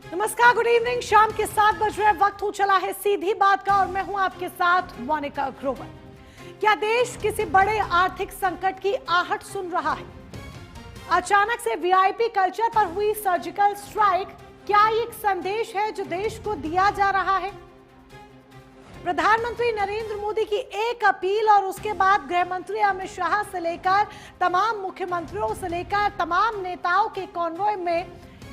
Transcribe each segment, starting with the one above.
नमस्कार, good evening. शाम के 7 बज रहे वक्त हो चला है सीधी बात का और मैं हूं आपके साथ मोनिका ग्रोवर। क्या देश किसी बड़े आर्थिक संकट की आहट सुन रहा है? अचानक से वीआईपी कल्चर पर हुई सर्जिकल स्ट्राइक, क्या ये एक संदेश है जो देश को दिया जा रहा है? प्रधानमंत्री नरेंद्र मोदी की एक अपील और उसके बाद गृह मंत्री अमित शाह से लेकर तमाम मुख्यमंत्रियों से लेकर तमाम नेताओं के कॉन्वॉय में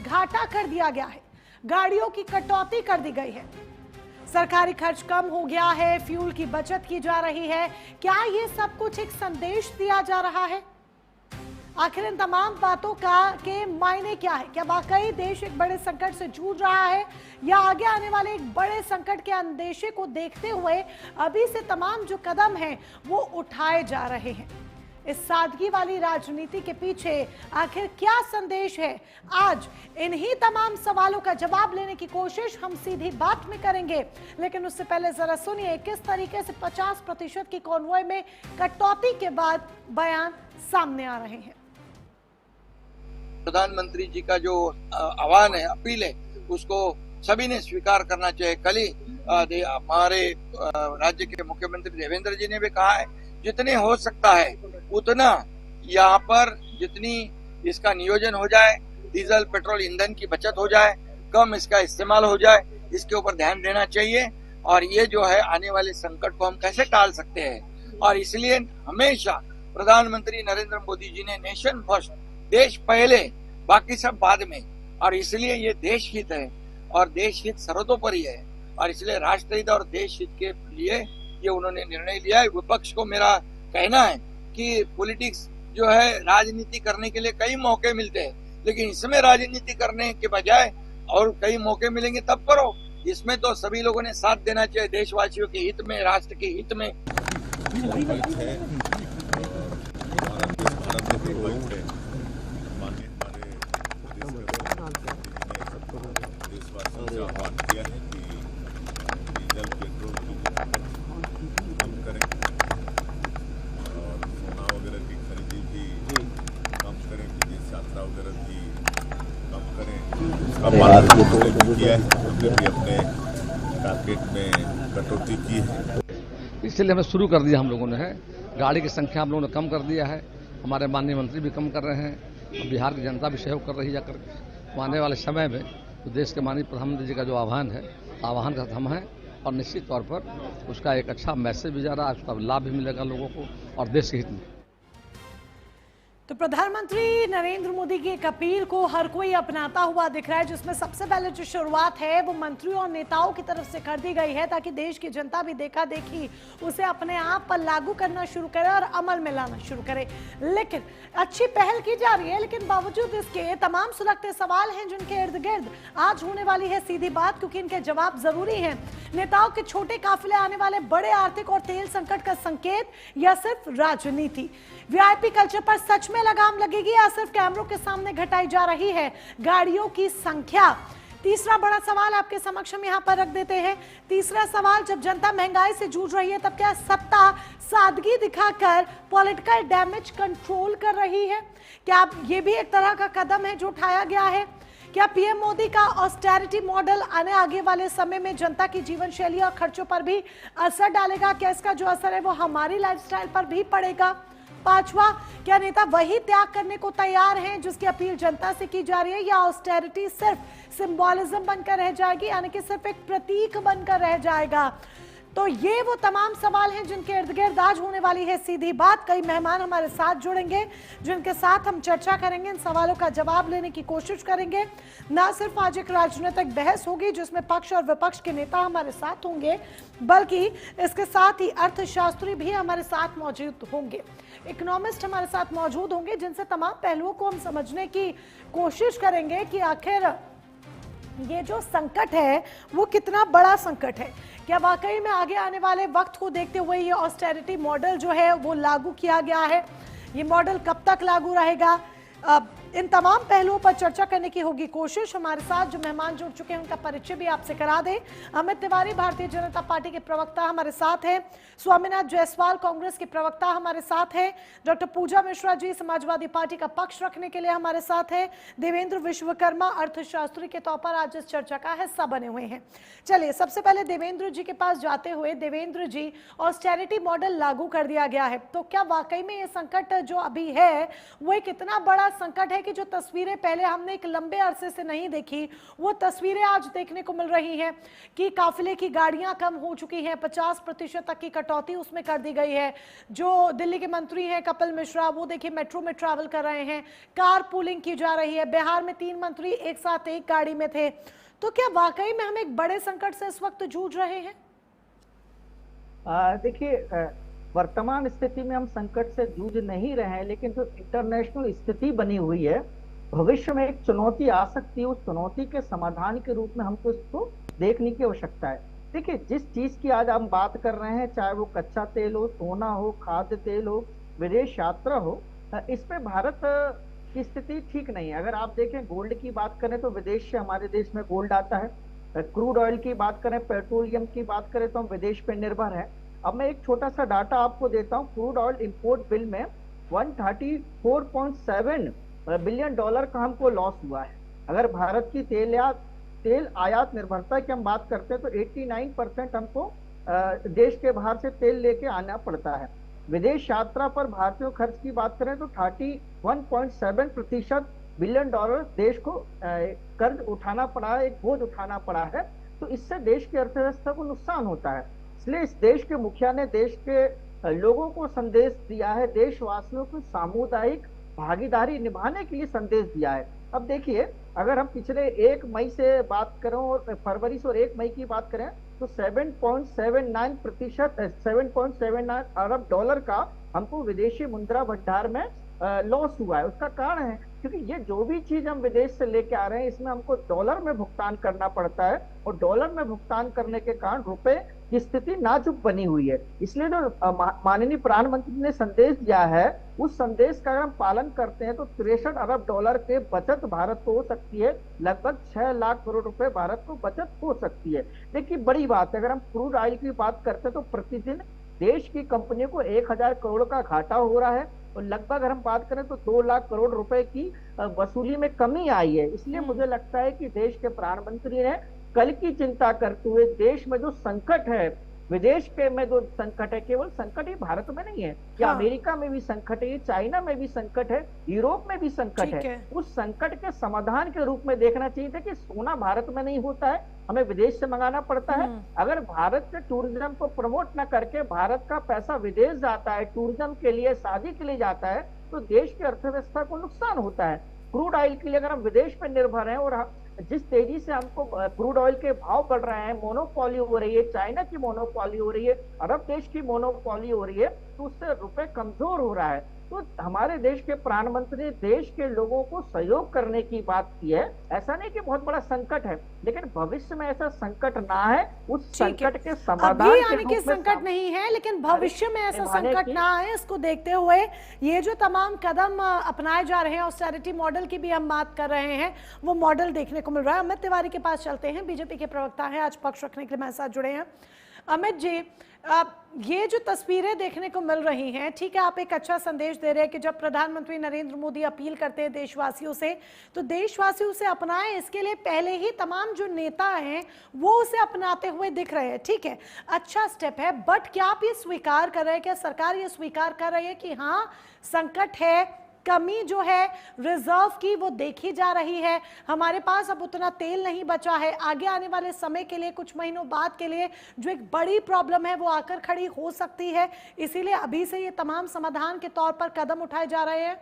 घाटा कर दिया गया है। गाड़ियों की कटौती कर दी गई है, सरकारी खर्च कम हो गया है, फ्यूल की बचत की जा रही है। क्या ये सब कुछ एक संदेश दिया जा रहा है? आखिर इन तमाम बातों के मायने क्या है? क्या वाकई देश एक बड़े संकट से जूझ रहा है या आगे आने वाले एक बड़े संकट के अंदेशे को देखते हुए अभी से तमाम जो कदम हैं वो उठाए जा रहे हैं? इस सादगी वाली राजनीति के पीछे आखिर क्या संदेश है? आज इन्हीं तमाम सवालों का जवाब लेने की कोशिश हम सीधी बात में करेंगे, लेकिन उससे पहले जरा सुनिए किस तरीके से 50% की कॉन्वॉय में कटौती के बाद बयान सामने आ रहे हैं। प्रधानमंत्री जी का जो आह्वान है, अपील है, उसको सभी ने स्वीकार करना चाहिए। कल ही हमारे राज्य के मुख्यमंत्री देवेंद्र जी ने भी कहा है जितने हो सकता है उतना यहाँ पर जितनी इसका नियोजन हो जाए, डीजल पेट्रोल ईंधन की बचत हो जाए, कम इसका इस्तेमाल हो जाए, इसके ऊपर ध्यान देना चाहिए। और ये जो है आने वाले संकट को हम कैसे टाल सकते हैं, और इसलिए हमेशा प्रधानमंत्री नरेंद्र मोदी जी ने नेशन फर्स्ट, देश पहले बाकी सब बाद में, और इसलिए ये देश हित है और देश हित सर्वतोपरि है, और इसलिए राष्ट्र हित और देश हित के लिए ये उन्होंने निर्णय लिया है। विपक्ष को मेरा कहना है कि पॉलिटिक्स जो है राजनीति करने के लिए कई मौके मिलते हैं, लेकिन इसमें राजनीति करने के बजाय और कई मौके मिलेंगे तब करो। इसमें तो सभी लोगों ने साथ देना चाहिए, देशवासियों के हित में, राष्ट्र के हित में। किया है, हमने भी अपने टारगेट में कटौती की है, इसलिए हमें शुरू कर दिया। हम लोगों ने गाड़ी की संख्या हम लोगों ने कम कर दिया है, हमारे माननीय मंत्री भी कम कर रहे हैं, बिहार की जनता भी सहयोग कर रही है। जाकर आने वाले समय में तो देश के माननीय प्रधानमंत्री जी का जो आह्वान है, आह्वान का हम हैं, और निश्चित तौर पर उसका एक अच्छा मैसेज भी जा रहा है, उसका लाभ भी मिलेगा लोगों को और देश के हित में। तो प्रधानमंत्री नरेंद्र मोदी की एक अपील को हर कोई अपनाता हुआ दिख रहा है, जिसमें सबसे पहले जो शुरुआत है वो मंत्रियों और नेताओं की तरफ से कर दी गई है, ताकि देश की जनता भी देखा देखी उसे अपने आप पर लागू करना शुरू करे और अमल में लाना शुरू करे। लेकिन अच्छी पहल की जा रही है, लेकिन बावजूद इसके तमाम सुलगते सवाल हैं जिनके इर्द गिर्द आज होने वाली है सीधी बात, क्योंकि इनके जवाब जरूरी हैं। नेताओं के छोटे काफिले आने वाले बड़े आर्थिक और तेल संकट का संकेत या सिर्फ राजनीति? वीआईपी कल्चर पर सच में लगाम लगेगी या सिर्फ कैमरों के सामने घटाई जा रही है गाड़ियों की संख्या? तीसरा बड़ा सवाल आपके समक्ष हम यहां पर रख देते हैं। तीसरा सवाल, जब जनता महंगाई से जूझ रही है तब क्या सत्ता सादगी दिखाकर पॉलिटिकल डैमेज कंट्रोल कर रही है? क्या ये भी एक तरह का कदम है जो उठाया गया है? क्या पीएम मोदी का ऑस्टेरिटी मॉडल आगे वाले समय में जनता की जीवन शैली और खर्चों पर भी असर डालेगा? क्या इसका जो असर है वो हमारी लाइफस्टाइल पर भी पड़ेगा? पांचवा, क्या नेता वही त्याग करने को तैयार हैं जिसकी अपील जनता से की जा रही है, या ऑस्टेरिटी सिर्फ सिंबोलिज्म बनकर रह जाएगी, यानी कि सिर्फ एक प्रतीक बनकर रह जाएगा? तो ये वो तमाम सवाल हैं जिनके इर्द गिर्द आज होने वाली है सीधी बात। कई मेहमान हमारे साथ जुड़ेंगे जिनके साथ हम चर्चा करेंगे, इन सवालों का जवाब लेने की कोशिश करेंगे। ना सिर्फ आज एक राजनीतिक बहस होगी जिसमें पक्ष और विपक्ष के नेता हमारे साथ होंगे, बल्कि इसके साथ ही अर्थशास्त्री भी हमारे साथ मौजूद होंगे, इकोनॉमिस्ट हमारे साथ मौजूद होंगे, जिनसे तमाम पहलुओं को हम समझने की कोशिश करेंगे कि आखिर ये जो संकट है वो कितना बड़ा संकट है। क्या वाकई में आगे आने वाले वक्त को देखते हुए ये ऑस्टेरिटी मॉडल जो है वो लागू किया गया है? ये मॉडल कब तक लागू रहेगा? इन तमाम पहलुओं पर चर्चा करने की होगी कोशिश। हमारे साथ जो मेहमान जुड़ चुके हैं उनका परिचय भी आपसे करा दें। अमित तिवारी भारतीय जनता पार्टी के प्रवक्ता हमारे साथ हैं, स्वामीनाथ जायसवाल कांग्रेस के प्रवक्ता हमारे साथ हैं, डॉक्टर पूजा मिश्रा जी समाजवादी पार्टी का पक्ष रखने के लिए हमारे साथ है, देवेंद्र विश्वकर्मा अर्थशास्त्री के तौर पर आज इस चर्चा का हिस्सा बने हुए हैं। चलिए सबसे पहले देवेंद्र जी के पास जाते हुए, देवेंद्र जी ऑस्टेरिटी मॉडल लागू कर दिया गया है, तो क्या वाकई में ये संकट जो अभी है वो एक इतना बड़ा संकट है कि जो तस्वीरें पहले हमने एक लंबे अरसे से नहीं देखी वो तस्वीरें आज देखने को मिल रही हैं कि काफिले की गाड़ियां कम हो चुकी हैं, 50% तक की कटौती उसमें कर दी गई है। जो दिल्ली के मंत्री हैं कपिल मिश्रा, वो देखिए मेट्रो में ट्रैवल कर रहे हैं, कार पूलिंग की जा रही है। बिहार में 3 मंत्री एक साथ एक गाड़ी में थे। तो क्या वाकई में हम एक बड़े संकट से इस वक्त जूझ रहे हैं? देखिए, वर्तमान स्थिति में हम संकट से जूझ नहीं रहे हैं, लेकिन जो इंटरनेशनल स्थिति बनी हुई है, भविष्य में एक चुनौती आ सकती है। उस चुनौती के समाधान के रूप में हमको इसको देखने की आवश्यकता है। देखिए, जिस चीज की आज हम बात कर रहे हैं, चाहे वो कच्चा तेल हो, सोना हो, खाद्य तेल हो, विदेश यात्रा हो, इस पे भारत की स्थिति ठीक नहीं है। अगर आप देखें, गोल्ड की बात करें तो विदेश से हमारे देश में गोल्ड आता है। क्रूड ऑयल की बात करें, पेट्रोलियम की बात करें तो हम विदेश पे निर्भर हैं। अब मैं एक छोटा सा डाटा आपको देता हूँ। क्रूड ऑयल इंपोर्ट बिल में 134.7 बिलियन डॉलर का हमको लॉस हुआ है। अगर भारत की तेल आयात निर्भरता की हम बात करते हैं तो 89% हमको देश के बाहर से तेल लेके आना पड़ता है। विदेश यात्रा पर भारतीय खर्च की बात करें तो 31.7% बिलियन डॉलर देश को कर्ज उठाना पड़ा है, एक बोझ उठाना पड़ा है। तो इससे देश की अर्थव्यवस्था को नुकसान होता है। इसलिए इस देश के मुखिया ने देश के लोगों को संदेश दिया है, देशवासियों को सामुदायिक भागीदारी निभाने के लिए संदेश दिया है। अब देखिए, अगर हम पिछले 1 मई से बात करें और फरवरी से और 1 मई की बात करें तो 7.79 अरब डॉलर का हमको विदेशी मुद्रा भंडार में लॉस हुआ है। उसका कारण है क्योंकि ये जो भी चीज हम विदेश से लेके आ रहे हैं इसमें हमको डॉलर में भुगतान करना पड़ता है, और डॉलर में भुगतान करने के कारण रुपए की स्थिति नाजुक बनी हुई है। इसलिए जो माननीय प्रधानमंत्री ने संदेश दिया है, उस संदेश का अगर हम पालन करते हैं तो 63 अरब डॉलर के बचत भारत को हो सकती है। लगभग 6 लाख करोड़ रुपए भारत को बचत हो सकती है। देखिए, बड़ी बात है, अगर हम क्रूड ऑयल की बात करते हैं तो प्रतिदिन देश की कंपनियों को 1000 करोड़ का घाटा हो रहा है, और लगभग अगर हम बात करें तो 2 लाख करोड़ रुपए की वसूली में कमी आई है। इसलिए मुझे लगता है कि देश के प्रधानमंत्री ने कल की चिंता करते हुए देश में जो संकट है, विदेश के में जो संकट है, केवल संकट ही भारत में नहीं है, या अमेरिका में भी संकट है, चाइना में भी संकट है, यूरोप में भी संकट है। उस संकट के समाधान के रूप में देखना चाहिए था कि सोना भारत में नहीं होता है, हमें विदेश से मंगाना पड़ता है। अगर भारत के टूरिज्म को प्रमोट न करके भारत का पैसा विदेश जाता है, टूरिज्म के लिए, शादी के लिए जाता है, तो देश की अर्थव्यवस्था को नुकसान होता है। क्रूड ऑयल के लिए अगर हम विदेश पर निर्भर हैं और जिस तेजी से हमको क्रूड ऑयल के भाव बढ़ रहे हैं, मोनोपॉली हो रही है, चाइना की मोनोपॉली हो रही है, अरब देश की मोनोपॉली हो रही है, तो उससे रुपए कमजोर हो रहा है। तो हमारे देश के प्रधानमंत्री ने देश के लोगों को सहयोग करने की बात की है। ऐसा नहीं कि बहुत बड़ा संकट है, लेकिन भविष्य में ऐसा संकट ना है, उस संकट के समाधान अभी आने के संकट नहीं है, लेकिन भविष्य में ऐसा संकट ना आए, इसको देखते हुए ये जो तमाम कदम अपनाए जा रहे हैं, ऑस्टेरिटी मॉडल की भी हम बात कर रहे हैं, वो मॉडल देखने को मिल रहा है। अमित तिवारी के पास चलते हैं, बीजेपी के प्रवक्ता हैं, आज पक्ष रखने के लिए हमारे साथ जुड़े हैं। अमित जी, ये जो तस्वीरें देखने को मिल रही हैं, ठीक है, आप एक अच्छा संदेश दे रहे हैं कि जब प्रधानमंत्री नरेंद्र मोदी अपील करते हैं देशवासियों से, तो देशवासी उसे अपनाएं। इसके लिए पहले ही तमाम जो नेता हैं वो उसे अपनाते हुए दिख रहे हैं, ठीक है, अच्छा स्टेप है। बट क्या आप ये स्वीकार कर रहे हैं, क्या सरकार ये स्वीकार कर रही है कि हाँ संकट है, कमी जो है रिजर्व की वो देखी जा रही है, हमारे पास अब उतना तेल नहीं बचा है, आगे आने वाले समय के लिए, कुछ महीनों बाद के लिए जो एक बड़ी प्रॉब्लम है वो आकर खड़ी हो सकती है, इसीलिए अभी से ये तमाम समाधान के तौर पर कदम उठाए जा रहे हैं?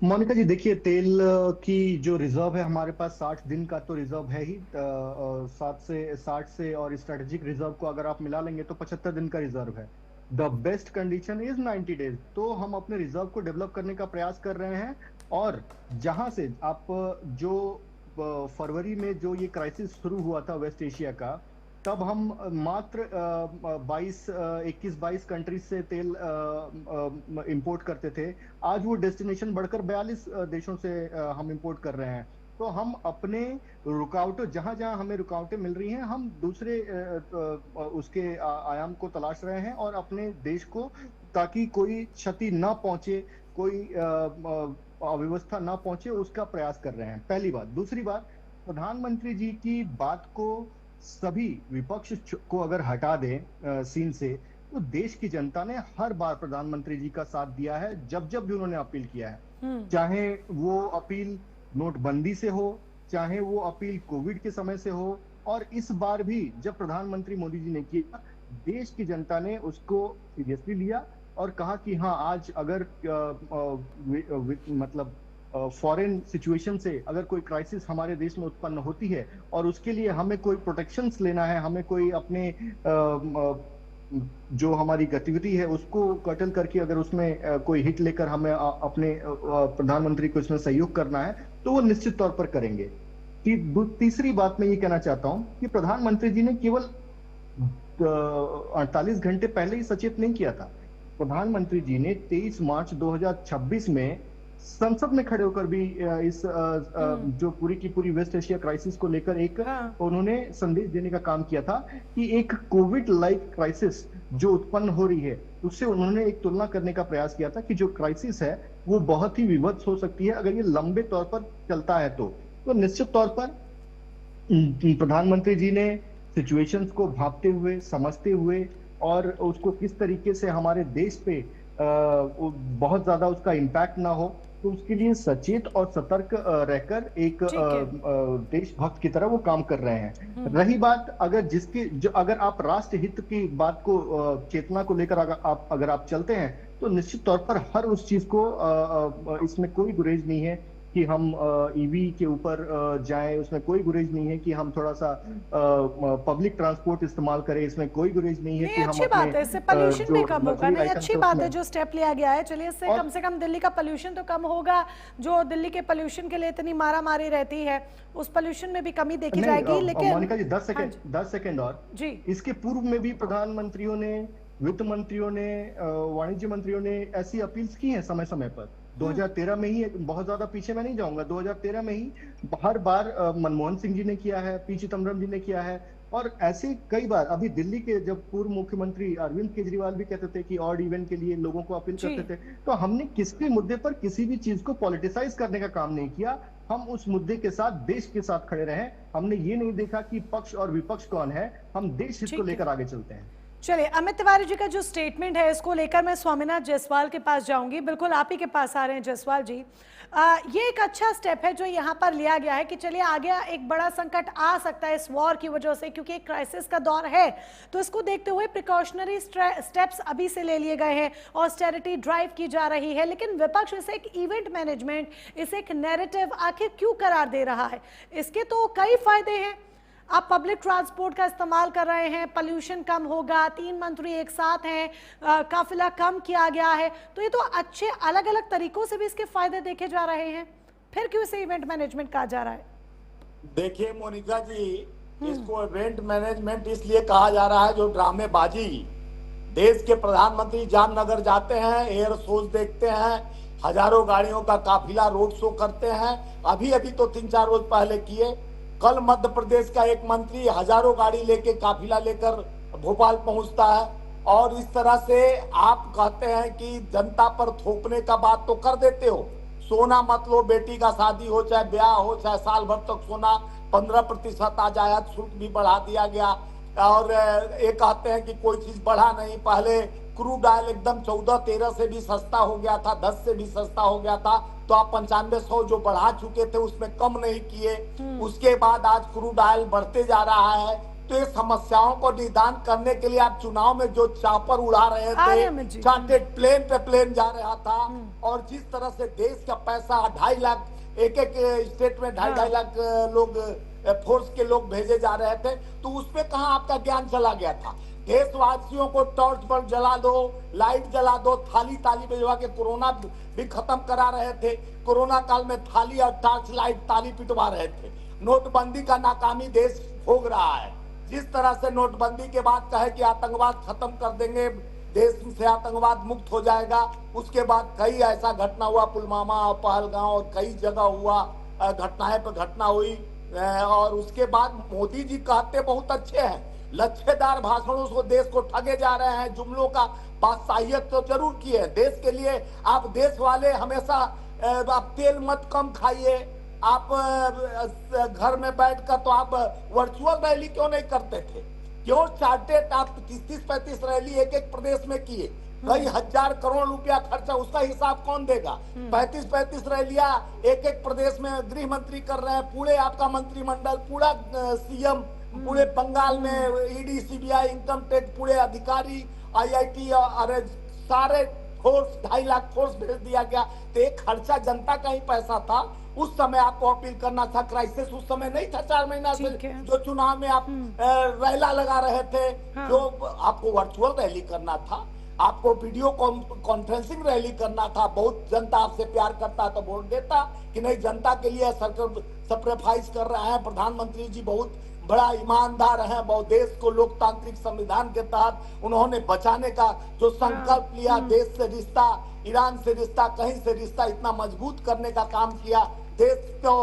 मोनिका जी, देखिए, तेल की जो रिजर्व है हमारे पास 60 दिन का तो रिजर्व है ही, 60 से और स्ट्रेटेजिक रिजर्व को अगर आप मिला लेंगे तो 75 दिन का रिजर्व है। The best condition is 90 days. तो हम अपने रिजर्व को डेवलप करने का प्रयास कर रहे हैं, और जहां से आप जो फरवरी में जो ये क्राइसिस शुरू हुआ था वेस्ट एशिया का, तब हम मात्र 21-22 कंट्रीज से तेल इंपोर्ट करते थे। आज वो डेस्टिनेशन बढ़कर 42 देशों से हम इंपोर्ट कर रहे हैं। तो हम अपने रुकावटों, जहां जहां हमें रुकावटें मिल रही हैं, हम दूसरे उसके आयाम को तलाश रहे हैं और अपने देश को, ताकि कोई क्षति ना पहुंचे, कोई अव्यवस्था ना पहुंचे, उसका प्रयास कर रहे हैं। पहली बात। दूसरी बात, प्रधानमंत्री जी की बात को सभी विपक्ष को अगर हटा दें सीन से, तो देश की जनता ने हर बार प्रधानमंत्री जी का साथ दिया है जब जब भी उन्होंने अपील किया है। चाहे वो अपील नोटबंदी से हो, चाहे वो अपील कोविड के समय से हो, और इस बार भी जब प्रधानमंत्री मोदी जी ने किया, देश की जनता ने उसको सीरियसली लिया और कहा कि हाँ, आज अगर मतलब फॉरेन सिचुएशन से अगर कोई क्राइसिस हमारे देश में उत्पन्न होती है और उसके लिए हमें कोई प्रोटेक्शंस लेना है, हमें कोई अपने जो हमारी गतिविधि है उसको कटल करके अगर उसमें कोई हिट लेकर हमें अपने प्रधानमंत्री को इसमें सहयोग करना है, तो वो निश्चित तौर पर करेंगे। तीसरी बात मैं ये कहना चाहता हूं कि प्रधानमंत्री जी ने केवल 48 घंटे पहले ही सचेत नहीं किया था। प्रधानमंत्री जी ने 23 मार्च 2026 में संसद में खड़े होकर भी इस जो पूरी की पूरी वेस्ट एशिया क्राइसिस को लेकर एक उन्होंने संदेश देने का काम किया था कि एक कोविड लाइक क्राइसिस जो उत्पन्न हो रही है, उससे उन्होंने एक तुलना करने का प्रयास किया था कि जो क्राइसिस है वो बहुत ही विभत्स हो सकती है अगर ये लंबे तौर पर चलता है। तो निश्चित तौर पर प्रधानमंत्री जी ने सिचुएशंस को भांपते हुए, समझते हुए और उसको किस तरीके से हमारे देश पे बहुत ज्यादा उसका इम्पैक्ट ना हो, तो उसके लिए सचेत और सतर्क रहकर एक देशभक्त की तरह वो काम कर रहे हैं। रही बात अगर आप राष्ट्र हित की बात को, चेतना को लेकर अगर आप चलते हैं, तो निश्चित तौर पर हर उस चीज को इसमें कोई गुरेज नहीं है कि हम ईवी के ऊपर जाएं, उसमें कोई गुरेज नहीं है कि हम थोड़ा सा पब्लिक ट्रांसपोर्ट इस्तेमाल करें, इसमें कोई गुरेज नहीं है कि हम अच्छी बात है, इससे पोल्यूशन भी कम होगा। नहीं, अच्छी बात है जो स्टेप लिया गया है। चलिए, इससे कम से कम दिल्ली का पोल्यूशन तो कम होगा। जो दिल्ली के पोल्यूशन के लिए इतनी मारा मारी रहती है, उस पोल्यूशन में भी कमी देखी जाएगी। लेकिन मोनिका जी 10 सेकेंड और जी, इसके पूर्व में भी प्रधानमंत्रियों ने, वित्त मंत्रियों ने, वाणिज्य मंत्रियों ने ऐसी अपील्स की हैं समय समय पर। 2013 में ही, बहुत ज्यादा पीछे मैं नहीं जाऊंगा, 2013 में ही हर बार मनमोहन सिंह जी ने किया है, पी चिदम्बरम जी ने किया है, और ऐसे कई बार। अभी दिल्ली के जब पूर्व मुख्यमंत्री अरविंद केजरीवाल भी कहते थे कि ऑड इवन के लिए लोगों को अपील करते थे। तो हमने किसी मुद्दे पर किसी भी चीज को पॉलिटिसाइज करने का काम नहीं किया। हम उस मुद्दे के साथ, देश के साथ खड़े रहे। हमने ये नहीं देखा कि पक्ष और विपक्ष कौन है, हम देश हित को लेकर आगे चलते हैं। चलिए, अमित तिवारी जी का जो स्टेटमेंट है, इसको लेकर मैं स्वामीनाथ जायसवाल के पास जाऊंगी। बिल्कुल आप ही के पास आ रहे हैं जायसवाल जी। ये एक अच्छा स्टेप है जो यहाँ पर लिया गया है कि चलिए, आगे एक बड़ा संकट आ सकता है इस वॉर की वजह से, क्योंकि एक क्राइसिस का दौर है। तो इसको देखते हुए प्रिकॉशनरी स्टेप्स अभी से ले लिए गए हैं, ऑस्टेरिटी ड्राइव की जा रही है। लेकिन विपक्ष इसे एक इवेंट मैनेजमेंट, इसे एक नैरेटिव आखिर क्यों करार दे रहा है? इसके तो कई फायदे हैं। आप पब्लिक ट्रांसपोर्ट का इस्तेमाल कर रहे हैं, पोल्यूशन कम होगा, 3 मंत्री एक साथ हैं, काफिला कम किया गया है। तो ये तो अच्छे अलग अलग तरीकों से भी इसके फायदे देखे जा रहे हैं। फिर क्यों इसे इवेंट मैनेजमेंट कहा जा रहा है? देखिए मोनिका जी, इसको इवेंट मैनेजमेंट इसलिए कहा जा रहा है जो ड्रामेबाजी। देश के प्रधानमंत्री जामनगर जाते हैं, एयर शोज देखते हैं, हजारों गाड़ियों का काफिला रोड शो करते हैं। अभी तो 3-4 रोज पहले किए। कल मध्य प्रदेश का एक मंत्री हजारों गाड़ी लेके, काफिला लेकर भोपाल पहुंचता है। और इस तरह से आप कहते हैं कि जनता पर थोपने का बात तो कर देते हो। सोना मत लो, बेटी का शादी हो, चाहे ब्याह हो, चाहे साल भर तक सोना 15% आज आयात शुल्क भी बढ़ा दिया गया। और ये कहते हैं कि कोई चीज बढ़ा नहीं। पहले क्रूड ऑयल एकदम 14-13 से भी सस्ता हो गया था, 10 से भी सस्ता हो गया था, तो आप 9500 जो बढ़ा चुके थे उसमें कम नहीं किए। उसके बाद आज क्रूड ऑयल बढ़ते जा रहा है। तो ये समस्याओं को निदान करने के लिए आप चुनाव में जो चापर उड़ा रहे थे, चार्टेड प्लेन पे प्लेन जा रहा था, और जिस तरह से देश का पैसा 2.5 लाख, एक स्टेट में 2.5 लाख लोग, फोर्स के लोग भेजे जा रहे थे, तो उसमें कहाँ आपका ज्ञान चला गया था? देशवासियों को टॉर्च बल्ब जला दो, लाइट जला दो, थाली ताली भिजवा के कोरोना भी खत्म करा रहे थे। कोरोना काल में थाली और टॉर्च लाइट ताली पिटवा रहे थे। नोटबंदी का नाकामी देश भोग रहा है। जिस तरह से नोटबंदी के बाद कहे कि आतंकवाद खत्म कर देंगे, देश से आतंकवाद मुक्त हो जाएगा, उसके बाद कई ऐसा घटना हुआ, पुलवामा और पहलगांव और कई जगह हुआ, घटनाएं पर घटना हुई। और उसके बाद मोदी जी कहते बहुत अच्छे हैं, लच्छेदार भाषणों से देश को ठगे जा रहे हैं, जुमलों का बादशाहियत तो जरूर की है देश के लिए। आप देश वाले हमेशा आप तेल मत कम खाइए, आप घर में बैठकर तो आप वर्चुअल रैली क्यों नहीं करते थे, क्यों चार्टेड आप 30-35 रैली एक एक प्रदेश में किए, कई हजार करोड़ रुपया खर्चा, उसका हिसाब कौन देगा? 35-35 रैलियां एक एक प्रदेश में गृह मंत्री कर रहे हैं, पूरे आपका मंत्रिमंडल, पूरा सीएम, पूरे बंगाल में ईडी, सीबीआई, इनकम टैक्स, पूरे अधिकारी, IIT और सारे फोर्स, 2.5 लाख फोर्स भेज दिया गया। तो एक खर्चा जनता का ही पैसा था। उस समय आपको अपील करना था, क्राइसिस उस समय नहीं था 4 महीना से, जो चुनाव में आप रैला लगा रहे थे, जो आपको वर्चुअल रैली करना था, आपको वीडियो कॉन्फ्रेंसिंग रैली करना था। बहुत जनता आपसे प्यार करता तो वोट देता कि नहीं, जनता के लिए सैक्रिफाइस कर रहे हैं प्रधानमंत्री जी, बहुत बड़ा ईमानदार है, बहुत देश को लोकतांत्रिक संविधान के तहत उन्होंने बचाने का जो संकल्प लिया, देश से रिश्ता, ईरान से रिश्ता, कहीं से रिश्ता इतना मजबूत करने का काम किया, देश को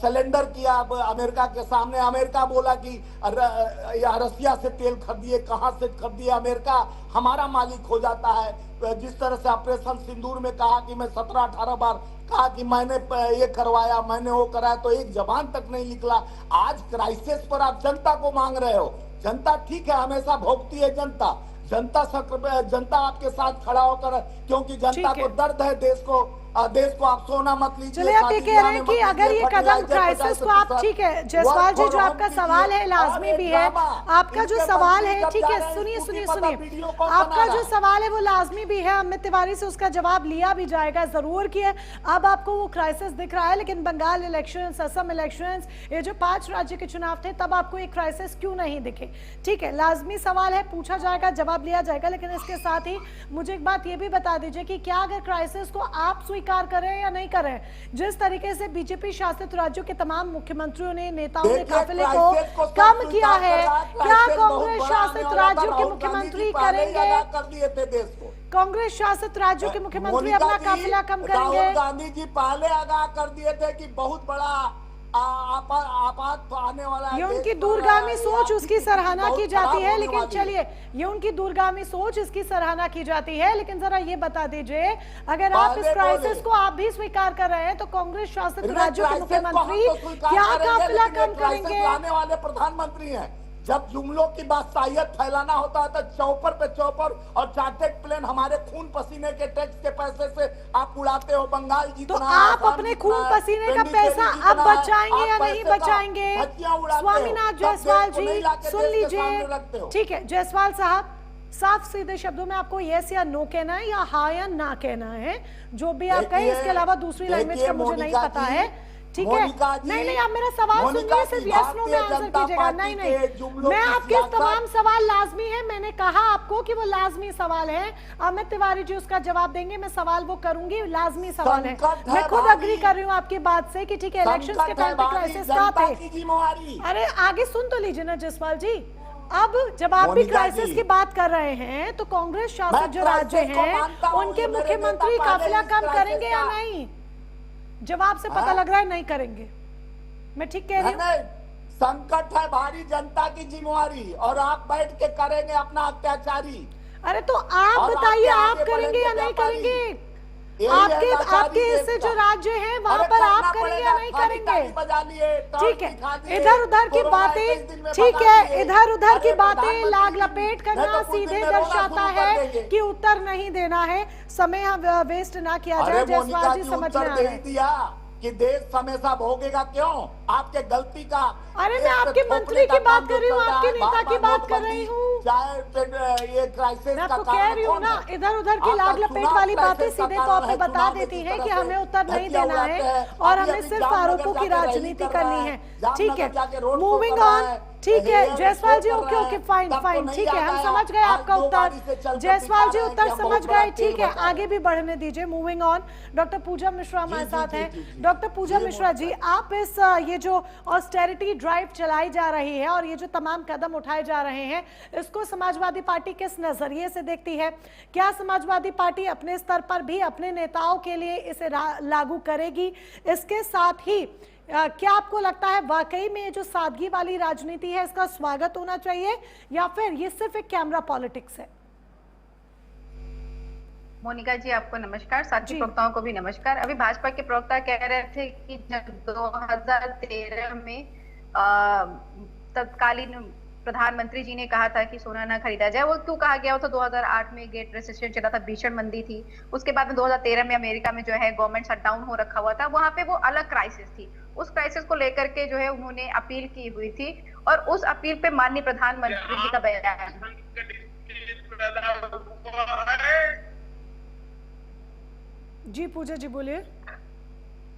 सिलेंडर किया अमेरिका के सामने। अमेरिका बोला कि रसिया से तेल खरीदिए, कहां से खरीदिए, अमेरिका हमारा मालिक हो जाता है। जिस तरह से ऑपरेशन सिंदूर में कहा कि मैं 17-18 बार कहा कि मैंने ये करवाया, मैंने वो कराया, तो एक जबान तक नहीं निकला। आज क्राइसिस पर आप जनता को मांग रहे हो। जनता ठीक है, हमेशा भोगती है जनता, जनता आपके साथ खड़ा होकर, क्योंकि जनता को दर्द है, देश को आप सोना मत लीजिए। चलिए, आप ये कह रहे हैं कि अगर ये कदम क्राइसिस को आप, ठीक है जायसवाल जी, जो आपका सवाल है लाजमी भी है, आपका जो सवाल है, ठीक है, सुनिए, आपका जो सवाल है वो लाजमी भी है, अमित तिवारी से उसका जवाब लिया भी जाएगा, जरूर कि है। अब आपको वो क्राइसिस दिख रहा है, लेकिन बंगाल इलेक्शन, असम इलेक्शन, ये जो 5 राज्य के चुनाव थे, तब आपको ये क्राइसिस क्यों नहीं दिखे? ठीक है, लाजमी सवाल है, पूछा जाएगा, जवाब लिया जाएगा, लेकिन इसके साथ ही मुझे एक बात ये भी बता दीजिए कि क्या अगर क्राइसिस को आप स्वीकार करें या नहीं करें, जिस तरीके से बीजेपी शासित राज्यों के तमाम मुख्यमंत्रियों ने, नेताओं ने काफिले को कम किया है, क्या कांग्रेस शासित राज्यों के मुख्यमंत्री करेंगे? कर दिए थे देश को, कांग्रेस शासित राज्यों के मुख्यमंत्री अपना काफिला कम करेंगे? राहुल गांधी जी पहले आगाह कर दिए थे कि बहुत बड़ा आपात आने वाला है। ये उनकी दूरगामी सोच, उसकी सराहना की जाती है, लेकिन चलिए, ये उनकी दूरगामी सोच, इसकी सराहना की जाती है, लेकिन जरा ये बता दीजिए, अगर आप इस क्राइसिस को आप भी स्वीकार कर रहे हैं, तो कांग्रेस शासित राज्यों के मुख्यमंत्री क्या काफिला कम करेंगे? आने वाले प्रधानमंत्री हैं। जब जुमलों की बादशाहियत फैलाना होता है तो चौपर पे चौपर और चार्टेड प्लेन हमारे खून पसीने के टैक्स के पैसे से आप उड़ाते हो। बंगाल जी, तो आप अपने खून पसीने का पैसा अब बचाएंगे या नहीं बचाएंगे? स्वामीनाथ जायसवाल जी, सुन लीजिए, ठीक है जायसवाल साहब, साफ सीधे शब्दों में आपको यस या नो कहना है, या हाँ या ना कहना है, जो भी आप कहें, इसके अलावा दूसरी लैंग्वेज का मुझे नहीं पता है, ठीक है? नहीं, आप मेरा सवाल सुनिए, सिर्फ यस नो में आंसर कीजिएगा। नहीं, मैं आपके तमाम सवाल लाजमी है, मैंने कहा आपको कि वो लाजमी सवाल है, अमित तिवारी जी उसका जवाब देंगे, मैं सवाल वो करूंगी, लाजमी सवाल है। मैं खुद अग्री कर रही हूँ आपकी बात से कि ठीक है, इलेक्शन के टाइम पे क्राइसिस कहाँ थे? अरे आगे सुन तो लीजिए ना जायसवाल जी। अब जब आप भी क्राइसिस की बात कर रहे हैं, तो कांग्रेस शासित जो राज्य हैं, उनके मुख्यमंत्री काफिला कम करेंगे या नहीं? जवाब से पता लग रहा है नहीं करेंगे। मैं ठीक कह रही हूँ? संकट है भारी, जनता की जिम्मेवारी, और आप बैठ के करेंगे अपना अत्याचारी। अरे तो आप बताइए, आप करेंगे या नहीं करेंगे? आपके इससे जो राज्य हैं वहां पर आप करेंगे या नहीं करेंगे? ठीक है, इधर उधर की बातें, ठीक है, इधर उधर की बातें लाग लपेट करना सीधे दर्शाता है कि उत्तर नहीं देना है। समय वेस्ट ना किया जाए, जायसवाल जी समझ में आ रहा है कि देश हमेशा भोगेगा क्यों आपके गलती का। अरे मैं आपके मंत्री की बात कर रही हूँ, आपके नेता की बात कर रही हूँ, ये क्राइसिस मैं आपको कह रही हूँ ना, इधर उधर की लाग लपेट वाली बातें सीधे तौर पे बता देती हैं कि हमें उत्तर नहीं देना है और हमें सिर्फ आरोपों की राजनीति करनी है। ठीक है, मूविंग ऑन। ठीक है जायसवाल जी, ओके ओके फाइन फाइन, ठीक है, हम समझ गए आपका उत्तर। जायसवाल जी उत्तर समझ गए, ठीक है, आगे भी बढ़ने दीजिए, मूविंग ऑन। डॉक्टर पूजा मिश्रा हमारे साथ हैं। डॉक्टर पूजा मिश्रा जी, आप इस ये जो ऑस्टेरिटी ड्राइव चलाई जा रही है और ये जो तमाम कदम उठाए जा रहे हैं, इसको समाजवादी पार्टी किस नजरिए से देखती है? क्या समाजवादी पार्टी अपने स्तर पर भी अपने नेताओं के लिए इसे लागू करेगी? इसके साथ ही क्या आपको लगता है वाकई में ये जो सादगी वाली राजनीति है इसका स्वागत होना चाहिए या फिर ये सिर्फ एक कैमरा पॉलिटिक्स है? मोनिका जी आपको नमस्कार, साथी प्रवक्ताओं को भी नमस्कार। अभी भाजपा के प्रवक्ता कह रहे थे कि जब 2013 में तत्कालीन प्रधानमंत्री जी ने कहा था कि सोना ना खरीदा जाए, वो क्यों कहा गया? वो तो 2008 में ग्रेट रिसेशन चला था, भीषण मंदी थी। उसके बाद में 2013 में अमेरिका में जो है गवर्नमेंट शटडाउन हो रखा हुआ था, वहां पे वो अलग क्राइसिस थी। उस क्राइसिस को लेकर के जो है उन्होंने अपील की हुई थी और उस अपील पे माननीय प्रधानमंत्री जी का बयान। जी पूजा जी बोलिए।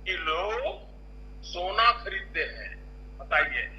लोग सोना खरीदते हैं, बताइए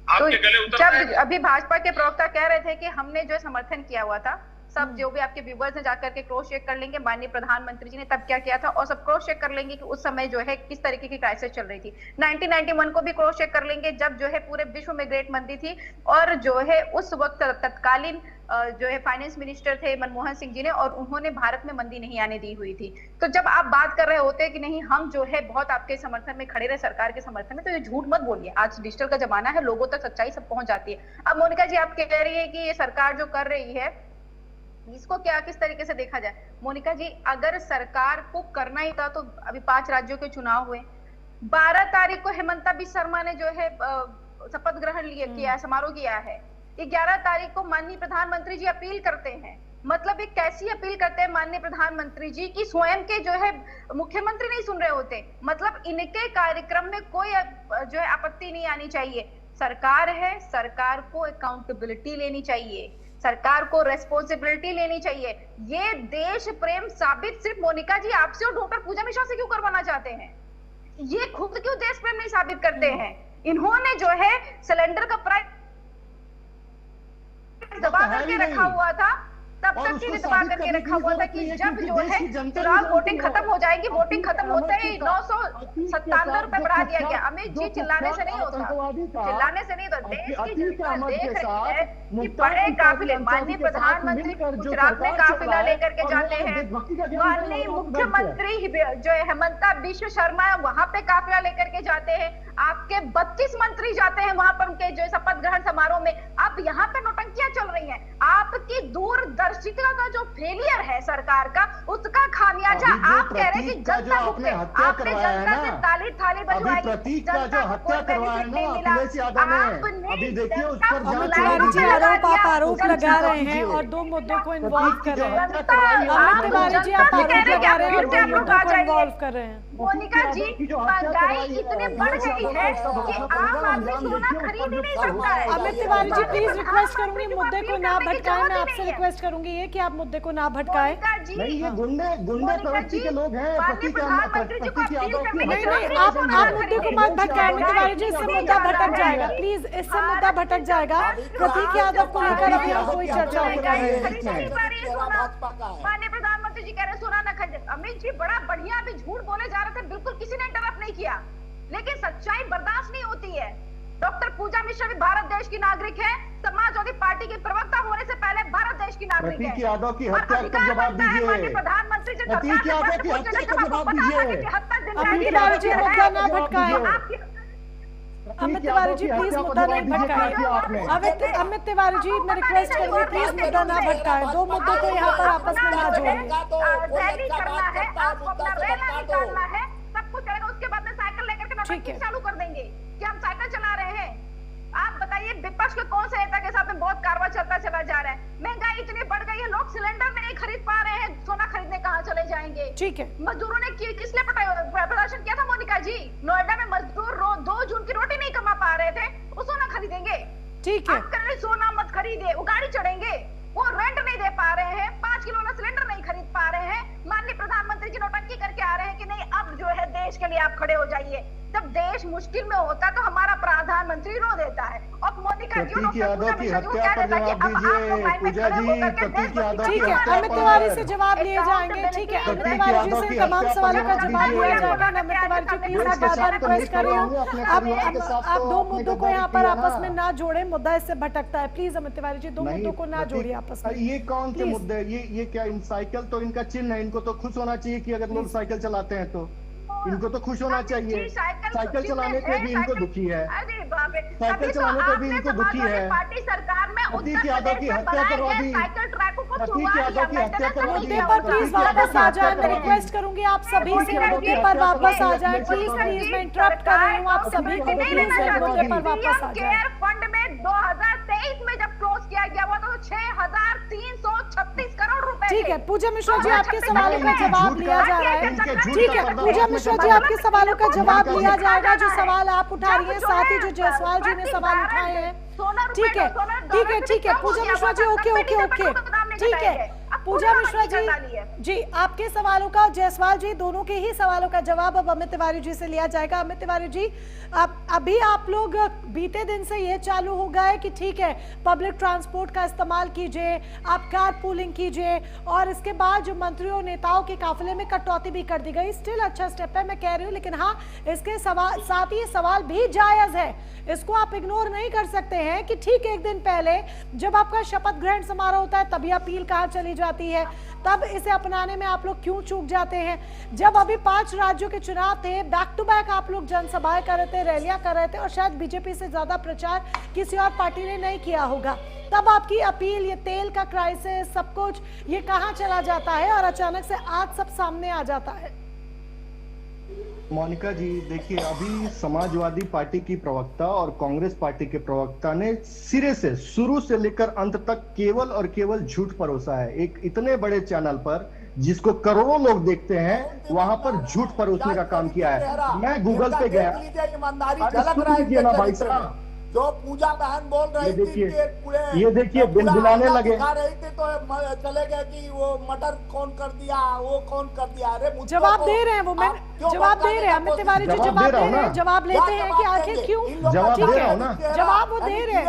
तो जब अभी भाजपा के प्रवक्ता कह रहे थे कि हमने जो समर्थन किया हुआ था, सब जो भी आपके व्यूवर्स ने जाकर के क्रॉस चेक कर लेंगे माननीय प्रधानमंत्री जी ने तब क्या किया था, और सब क्रॉस चेक कर लेंगे कि उस समय जो है किस तरीके की क्राइसिस चल रही थी। 1991 को भी क्रॉस चेक कर लेंगे जब जो है पूरे विश्व में ग्रेट मंदी थी और जो है उस वक्त तत्कालीन जो है फाइनेंस मिनिस्टर थे मनमोहन सिंह जी ने, और उन्होंने भारत में मंदी नहीं आने दी हुई थी। तो जब आप बात कर रहे होते कि नहीं हम जो है बहुत आपके समर्थन में खड़े रहे, सरकार के समर्थन में, तो ये झूठ मत बोलिए। आज डिजिटल का जमाना है, लोगों तक सच्चाई सब पहुंच जाती है। अब मोनिका जी आप कह रही है कि ये सरकार जो कर रही है इसको क्या किस तरीके से देखा जाए? मोनिका जी अगर सरकार को करना ही था तो अभी 5 राज्यों के चुनाव हुए, 12 तारीख को हेमंता बिस्वा शर्मा ने जो है शपथ ग्रहण किया, समारोह किया है। 11 तारीख को माननीय प्रधानमंत्री जी अपील करते हैं। मतलब एक कैसी अपील करते हैं माननीय प्रधानमंत्री जी की स्वयं के जो है मुख्यमंत्री नहीं सुन रहे होते। मतलब इनके कार्यक्रम में कोई जो है आपत्ति नहीं आनी चाहिए। सरकार है, सरकार को अकाउंटेबिलिटी लेनी चाहिए, सरकार को रेस्पॉन्सिबिलिटी लेनी चाहिए। ये देश प्रेम साबित सिर्फ मोनिका जी आपसे और डॉक्टर पूजा मिश्रा से क्यों करवाना चाहते हैं? ये खुद क्यों देश प्रेम नहीं साबित करते हैं? इन्होंने जो है सिलेंडर का प्राइस दबा करके रखा हुआ था, तब तक के लिए दबा करके रखा हुआ था कि जब जो है चुनाव वोटिंग खत्म हो जाएगी, वोटिंग खत्म होते ही 997 रुपए बढ़ा दिया गया। अमित जी चिल्लाने से नहीं होता, चिल्लाने से नहीं होता। देश की जनता देख रही है कि बड़े काफिले माननीय प्रधानमंत्री गुजरात में काफिला लेकर के जाते हैं, माननीय मुख्यमंत्री जो है हेमंता बिस्वा शर्मा वहां पे काफिला लेकर के जाते हैं, आपके 32 मंत्री जाते हैं वहां पर उनके जो शपथ ग्रहण समारोह में। अब यहाँ पे नौटंकियां चल रही हैं। आपकी दूरदर्शिता का जो फेलियर है सरकार का, उसका खामियाजा आप कह रहे हैं कि जनता आपने जनता से ताली थाली बजवाई, जनता को कोई बेनिफिट नहीं मिला। अभी देखिए उस पर आरोप लगा रहे हैं और 2 मुद्दों को इन्वॉल्व कर रहे हैं। अमित तिवारी जी आप आरोप लगा रहे हैं और 2 मुद्दों को इन्वॉल्व कर रहे हैं। मोनिका जी महंगाई इतनी बढ़ गई है कि आम आदमी सोना खरीद ही नहीं सकता है। अमित तिवारी जी प्लीज रिक्वेस्ट करूंगी मुद्दे को ना भटकाएं, मैं आपसे रिक्वेस्ट करूंगी ये कि आप मुद्दे को ना भटकाएं। नहीं ये गुंडे प्रवृत्ति के लोग हैं, नहीं आप मुद्दे को मत भटकाएं अमित तिवारी जी, इससे मुद्दा भटक जाएगा, प्लीज इससे मुद्दा भटक जाएगा। प्रतीक यादव को लेकर अभी कोई चर्चा नहीं कर रहे हैं। माननीय प्रधानमंत्री जी कह रहे सोना न खरीदे। अमित जी बड़ा बढ़िया अभी झूठ बोले जा रहे थे, बिल्कुल किसी ने इंटरप्ट नहीं किया, लेकिन सच्चाई बर्दाश्त नहीं होती है। डॉक्टर पूजा मिश्रा भी भारत देश की नागरिक है, समाजवादी पार्टी के प्रवक्ता होने से पहले भारत देश की नागरिक है। प्रतीक यादव की हत्या का जवाब दीजिए। प्रधानमंत्री जी प्रतीक यादव की हत्या का जवाब दीजिए। अमित तिवारी जी मुद्दा ना भटकाएं। अमित तिवारी जी प्लीज मुद्दा नहीं भटकाएं। अमित तिवारी जी मैं रिक्वेस्ट करूंगी प्लीज मुद्दा ना भटकाएं, 2 मुद्दों को यहाँ पर आपस में ना जोड़ें। रैली करना है, आपको अपना रैला निकालना है, सब कुछ करेगा। उसके बाद में साइकिल लेकर के नाटक चालू कर देंगे कि हम साइकिल चला रहे हैं। आप बताइए विपक्ष के कौन से नेता के साथ में बहुत कारवा चलता चला जा रहा है? महंगाई इतनी बढ़ गई है, लोग सिलेंडर नहीं खरीद पा रहे हैं, सोना खरीदने कहाँ चले जाएंगे? ठीक है, मजदूरों ने किस लिए प्रदर्शन किया था मोनिका जी? नोएडा में मजदूर 2 जून की रोटी नहीं कमा पा रहे थे, वो सोना खरीदेंगे। ठीक है, आप कह रहे सोना मत खरीदे, वो गाड़ी चढ़ेंगे, वो रेंट नहीं दे पा रहे हैं, 5 किलो वाला सिलेंडर नहीं खरीद पा रहे हैं। माननीय प्रधानमंत्री जी नौटंकी करके आ रहे हैं कि नहीं अब जो है देश के लिए आप खड़े हो जाइए। जब देश मुश्किल में होता है तो हमारा प्रधानमंत्री रो देता है, और मोनिका जी प्रतीक यादव की हत्या पर जवाब दीजिए पूजा जी। प्रतीक यादव की ठीक है, हत्या अमित तिवारी से पर जवाब लिए जाएंगे। ठीक है, अमित तिवारी जी से तमाम सवालों का जवाब दिया जाएगा। अमित तिवारी जी प्लीज, मैं बार-बार रिक्वेस्ट कर रही हूँ आप दो मुद्दों को यहाँ पर आपस में ना जोड़े, मुद्दा इससे भटकता है। प्लीज अमित तिवारी जी, दो मुद्दों को ना जोड़िए आपस में। ये कौन से मुद्दे? ये क्या साइकिल तो इनका चिन्ह है, इनको तो खुश होना चाहिए कि अगर लोग साइकिल चलाते हैं तो इनको तो खुश होना चाहिए। साइकिल चलाने पे भी इनको दुखी है, साइकिल चलाने पे भी इनको दुखी है। पार्टी सरकार में प्रतीक यादव की हत्या करवा दी, प्रतीक यादव की हत्या करवा दी। मुद्दे पर प्लीज वापस आ जाए। मैं रिक्वेस्ट करूंगी आप सभी से मुद्दे पर वापस आ जाए। प्लीज प्लीज, मैं इंटरप्ट कर रही हूँ आप सभी को। प्लीज मुद्दे पर वापस आ जाए। फंड में 2023 में जब क्लोज किया गया हुआ तो 6,336 करोड़ रुपए। ठीक है पूजा मिश्रा जी, आपके सवालों का जवाब लिया जा रहा है। ठीक है पूजा मिश्रा जी, आपके सवालों का जवाब लिया जाएगा। जो सवाल आप उठा रही हैं, साथ ही जो जायसवाल जी ने सवाल उठाए हैं। ठीक है ठीक है ठीक है पूजा Mishra ji, okay okay okay ठीक है। पूजा मिश्रा जी आपके सवालों का, जायसवाल जी दोनों के ही सवालों का जवाब अब अमित तिवारी जी से लिया जाएगा। अमित तिवारी जी, अभी आप लोग बीते दिन से ये चालू हो गया है कि ठीक है पब्लिक ट्रांसपोर्ट का इस्तेमाल कीजिए, आप कार पूलिंग कीजिए, और इसके बाद जो मंत्रियों नेताओं के काफिले में कटौती भी कर दी गई। स्टिल अच्छा स्टेप है, मैं कह रही हूँ, लेकिन हाँ इसके साथ ही सवाल भी जायज है, इसको आप इग्नोर नहीं कर सकते हैं कि ठीक एक दिन पहले जब आपका शपथ ग्रहण समारोह होता है तभी अपील कहाँ चली जाती है, तब इसे अपनाने में आप लोग क्यों चूक जाते हैं। जब अभी 5 राज्यों के चुनाव थे, बैक टू बैक आप लोग जनसभाएं कर रहे थे, रैलियां कर रहे थे, और शायद बीजेपी से ज्यादा प्रचार किसी और पार्टी ने नहीं किया होगा, तब आपकी अपील, ये तेल का क्राइसिस, सब कुछ ये कहाँ चला जाता है और अचानक से आज सब सामने आ जाता है। मोनिका जी देखिए, अभी समाजवादी पार्टी की प्रवक्ता और कांग्रेस पार्टी के प्रवक्ता ने सिरे से, शुरू से लेकर अंत तक केवल और केवल झूठ परोसा है। एक इतने बड़े चैनल पर जिसको करोड़ों लोग देखते हैं, वहां पर झूठ परोसने का काम किया है। मैं गूगल पे गया, ना भाई साहब, जो पूजा बहन बोल रही थी ये देखिए बिलबिलाने लगे, रही थी तो चले गए कि वो मर्डर कौन कर दिया, वो कौन कर दिया। अरे जवाब दे रहे हैं वो, मैं जवाब दे रहे हैं, अमित तिवारी जी जवाब दे रहे हैं, जवाब लेते हैं कि आखिर क्यों। जवाब दे रहा हूं ना, जवाब वो दे रहे हैं,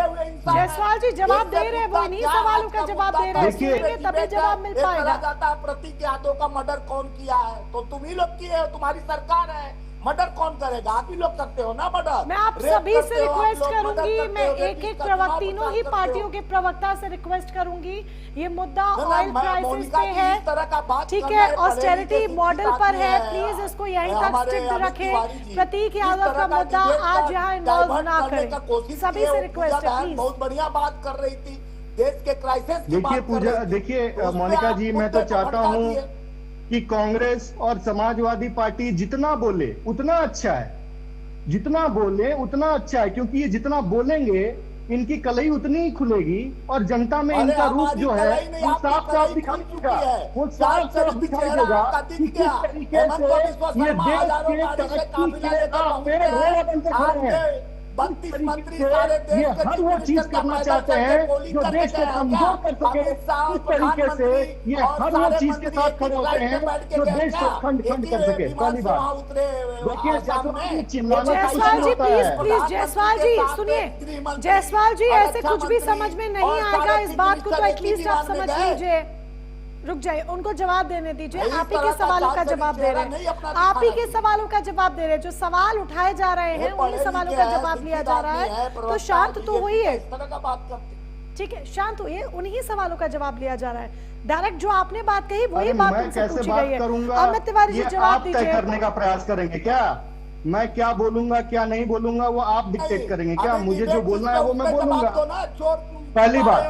जायसवाल जी जवाब दे रहे हैं, वो इन्हीं सवालों का जवाब दे रहे हैं, सुनेंगे तभी जवाब मिल पाएगा। जाता प्रतीक यादव का मर्डर कौन किया है, तो तुम ही लोग किए हो, तुम्हारी सरकार है। मर्डर कौन करेगा, आप ही लोग करते हो ना मर्डर। मैं आप सभी से रिक्वेस्ट करूंगी, मैं एक प्रवक्ता, तीनों ही पार्टियों के प्रवक्ता से रिक्वेस्ट करूंगी, ये मुद्दा ऑयल क्राइसिस पे है, ठीक है, ऑस्टेरिटी मॉडल पर है, प्लीज इसको यहीं तक स्टिक रखें। प्रतीक यादव का मुद्दा आज यहाँ इन्वॉल्व ना करें, सभी से रिक्वेस्ट है प्लीज। बहुत बढ़िया बात कर रही थी देश के क्राइसिस की। देखिए पूजा, देखिए मोनिका जी, मैं तो चाहता हूँ कि कांग्रेस और समाजवादी पार्टी जितना बोले उतना अच्छा है, जितना बोले उतना अच्छा है, क्योंकि ये जितना बोलेंगे इनकी कलई उतनी ही खुलेगी और जनता में इनका रूप जो है वो साफ साफ दिखाई देगा, वो साफ साफ दिखाई देगा कि किस तरीके से ये देश के तरक्की के राह पे रेल बन के खड़े हैं। 32 मंत्री सारे देश ये हर वो चीज करना चाहते हैं जो देश को कमजोर कर सके। इस तरीके से ये हर वो चीज के साथ खड़े होते हैं जो देश को खंड खंड कर सके। पहली बात देखिए, जायसवाल जी प्लीज जायसवाल जी सुनिए, जायसवाल जी ऐसे कुछ भी समझ में नहीं आएगा, इस बात को तो एटलीस्ट आप समझ लीजिए। रुक जाइए, उनको जवाब देने दीजिए, आप ही के सवालों का जवाब दे रहे हैं, आप ही के सवालों का जवाब दे रहे हैं, जो सवाल उठाए जा रहे हैं उन्हीं सवालों का जवाब लिया जा रहा है, तो शांत तो होइए, ठीक है, शांत होइए, उन्हीं सवालों का जवाब लिया जा रहा है। डायरेक्ट जो आपने बात कही वही बात उनसे पूछी गई है। अमित तिवारी जी जवाब दीजिए। करने का प्रयास करेंगे क्या? मैं क्या बोलूंगा क्या नहीं बोलूंगा वो आप डिक्टेट करेंगे क्या? मुझे जो बोलना है वो मैं बोलूंगा। पहली बात,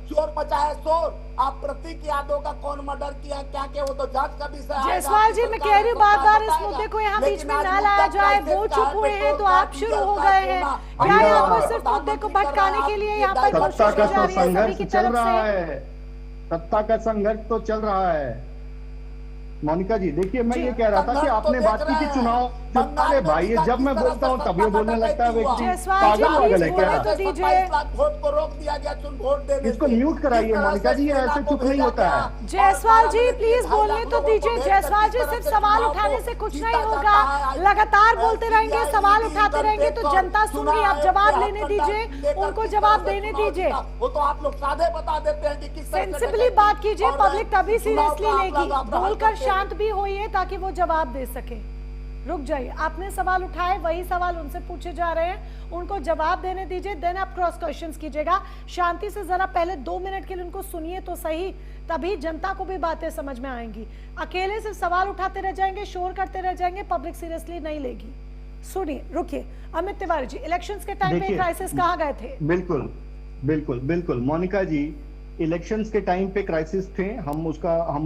चोर मचाया शोर, आप प्रतीक यादव का कौन मर्डर किया क्या किया वो तो जांच का विषय है। जायसवाल जी मैं कह रही हूँ बार बार इस मुद्दे को यहाँ बीच में ना लाया जाए, वो चुप हुए हैं तो आप शुरू हो गए हैं, क्या यहाँ पर सिर्फ मुद्दे को भटकाने के लिए यहाँ पर कोशिश की जा रही है सभी की तरफ से? सत्ता का संघर्ष तो चल रहा है। मोनिका जी देखिए, मैं ये कह रहा था कि तो आपने बात की थी चुनाव। अरे भाई, जब मैं बोलता हूँ तब ये बोलने लगता है व्यक्ति। जायसवाल जी, पागल है प्लीज क्या? बोलने तो दीजिए। वोट को रोक दिया गया वोट देने इसको से। म्यूट कराइए जिस तरह मोनिका से जी, ऐसे सेना को चुप नहीं भेजा होता गया। है। जायसवाल जी प्लीज 2.5 बोलने लाख तो लोगों को दीजिए। भेज जायसवाल कर जी किस सिर्फ तरह से सवाल चुनाव उठाने को से कुछ जीता नहीं जाता होगा, है। लगातार बोलते रहेंगे, CBI सवाल ईडी उठाते रहेंगे तो जनता सुन रही है। आप जवाब लेने दीजिए, उनको जवाब देने दीजिए। वो तो आप लोग सादे बता देते हैं कि किस तरह से सेंसिबली बात कीजिए, और पब्लिक तभी चुनाव सीरियसली का लेगी। आप लोग बोलकर शांत भी होइए ताकि वो जवाब दे सके। रुक जाइए, आपने सवाल उठाए, वही सवाल उनसे पूछे जा रहे हैं, उनको जवाब देने दीजिए, देन आप क्रॉस क्वेश्चंस कीजिएगा। शांति से जरा पहले 2 मिनट के लिए उनको सुनिए तो सही, तभी जनता को भी बातें समझ में आएंगी। अकेले सिर्फ सवाल उठाते रह जाएंगे, शोर करते रह जाएंगे, पब्लिक सीरियसली नहीं लेगी। सुनिए, रुकिए। अमित तिवारी जी, इलेक्शंस के टाइम पे क्राइसिस कहाँ गए थे? बिल्कुल बिल्कुल बिल्कुल मोनिका जी, इलेक्शंस के टाइम पे क्राइसिस थे, हम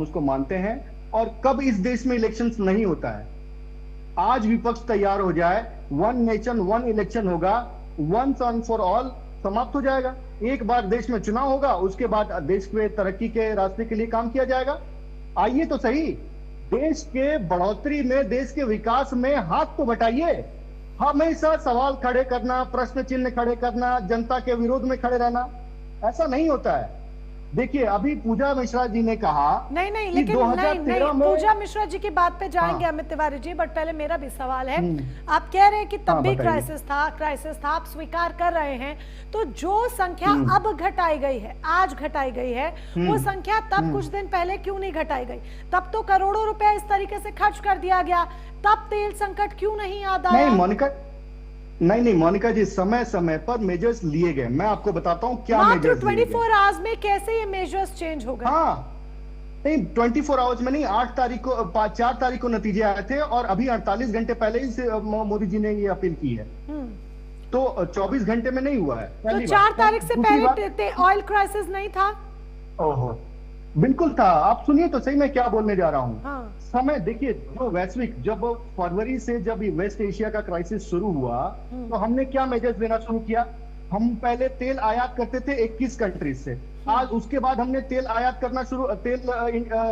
उसको मानते हैं। और कब इस देश में इलेक्शंस नहीं होता है? आज विपक्ष तैयार हो जाए, 1 नेशन 1 इलेक्शन होगा, वंस एंड फॉर ऑल समाप्त हो जाएगा। एक बार देश में चुनाव होगा, उसके बाद देश में तरक्की के रास्ते के लिए काम किया जाएगा। आइए तो सही, देश के बढ़ोतरी में, देश के विकास में हाथ तो बटाइए। हमेशा सवाल खड़े करना, प्रश्न चिन्ह खड़े करना, जनता के विरोध में खड़े रहना, ऐसा नहीं होता है। देखिए, अभी पूजा मिश्रा जी ने कहा नहीं, कि लेकिन 2013 में पूजा मिश्रा जी की बात पे जाएंगे अमित तिवारी जी, बट पहले मेरा भी सवाल है। आप कह रहे हैं कि तब भी क्राइसिस था, आप स्वीकार कर रहे हैं, तो जो संख्या अब घटाई गई है, आज घटाई गई है, वो संख्या तब कुछ दिन पहले क्यों नहीं घटाई गई? तब तो करोड़ों रुपए इस तरीके से खर्च कर दिया गया, तब तेल संकट क्यों नहीं याद आया? नहीं मोनिका जी, समय समय पर मेजर्स लिए गए। मैं आपको बताता हूं क्या मात्र मेजर्स 24 आवर्स में कैसे ये मेजर्स चेंज हो गए? हाँ, नहीं 24 आवर्स में नहीं, 4 तारीख को नतीजे आए थे और अभी 48 घंटे पहले ही मोदी जी ने ये अपील की है। तो 24 घंटे में नहीं हुआ है। तो 4 तारीख से पहले ऑयल क्राइसिस नहीं था? ओहो, बिल्कुल था। आप सुनिए तो सही, मैं क्या बोलने जा रहा हूँ। हाँ। समय देखिए, जो वैश्विक, जब फरवरी से जब वेस्ट एशिया का क्राइसिस शुरू हुआ, तो हमने क्या मेजर्स लेना शुरू किया? हम पहले तेल आयात करते थे 21 कंट्रीज से, आज उसके बाद हमने तेल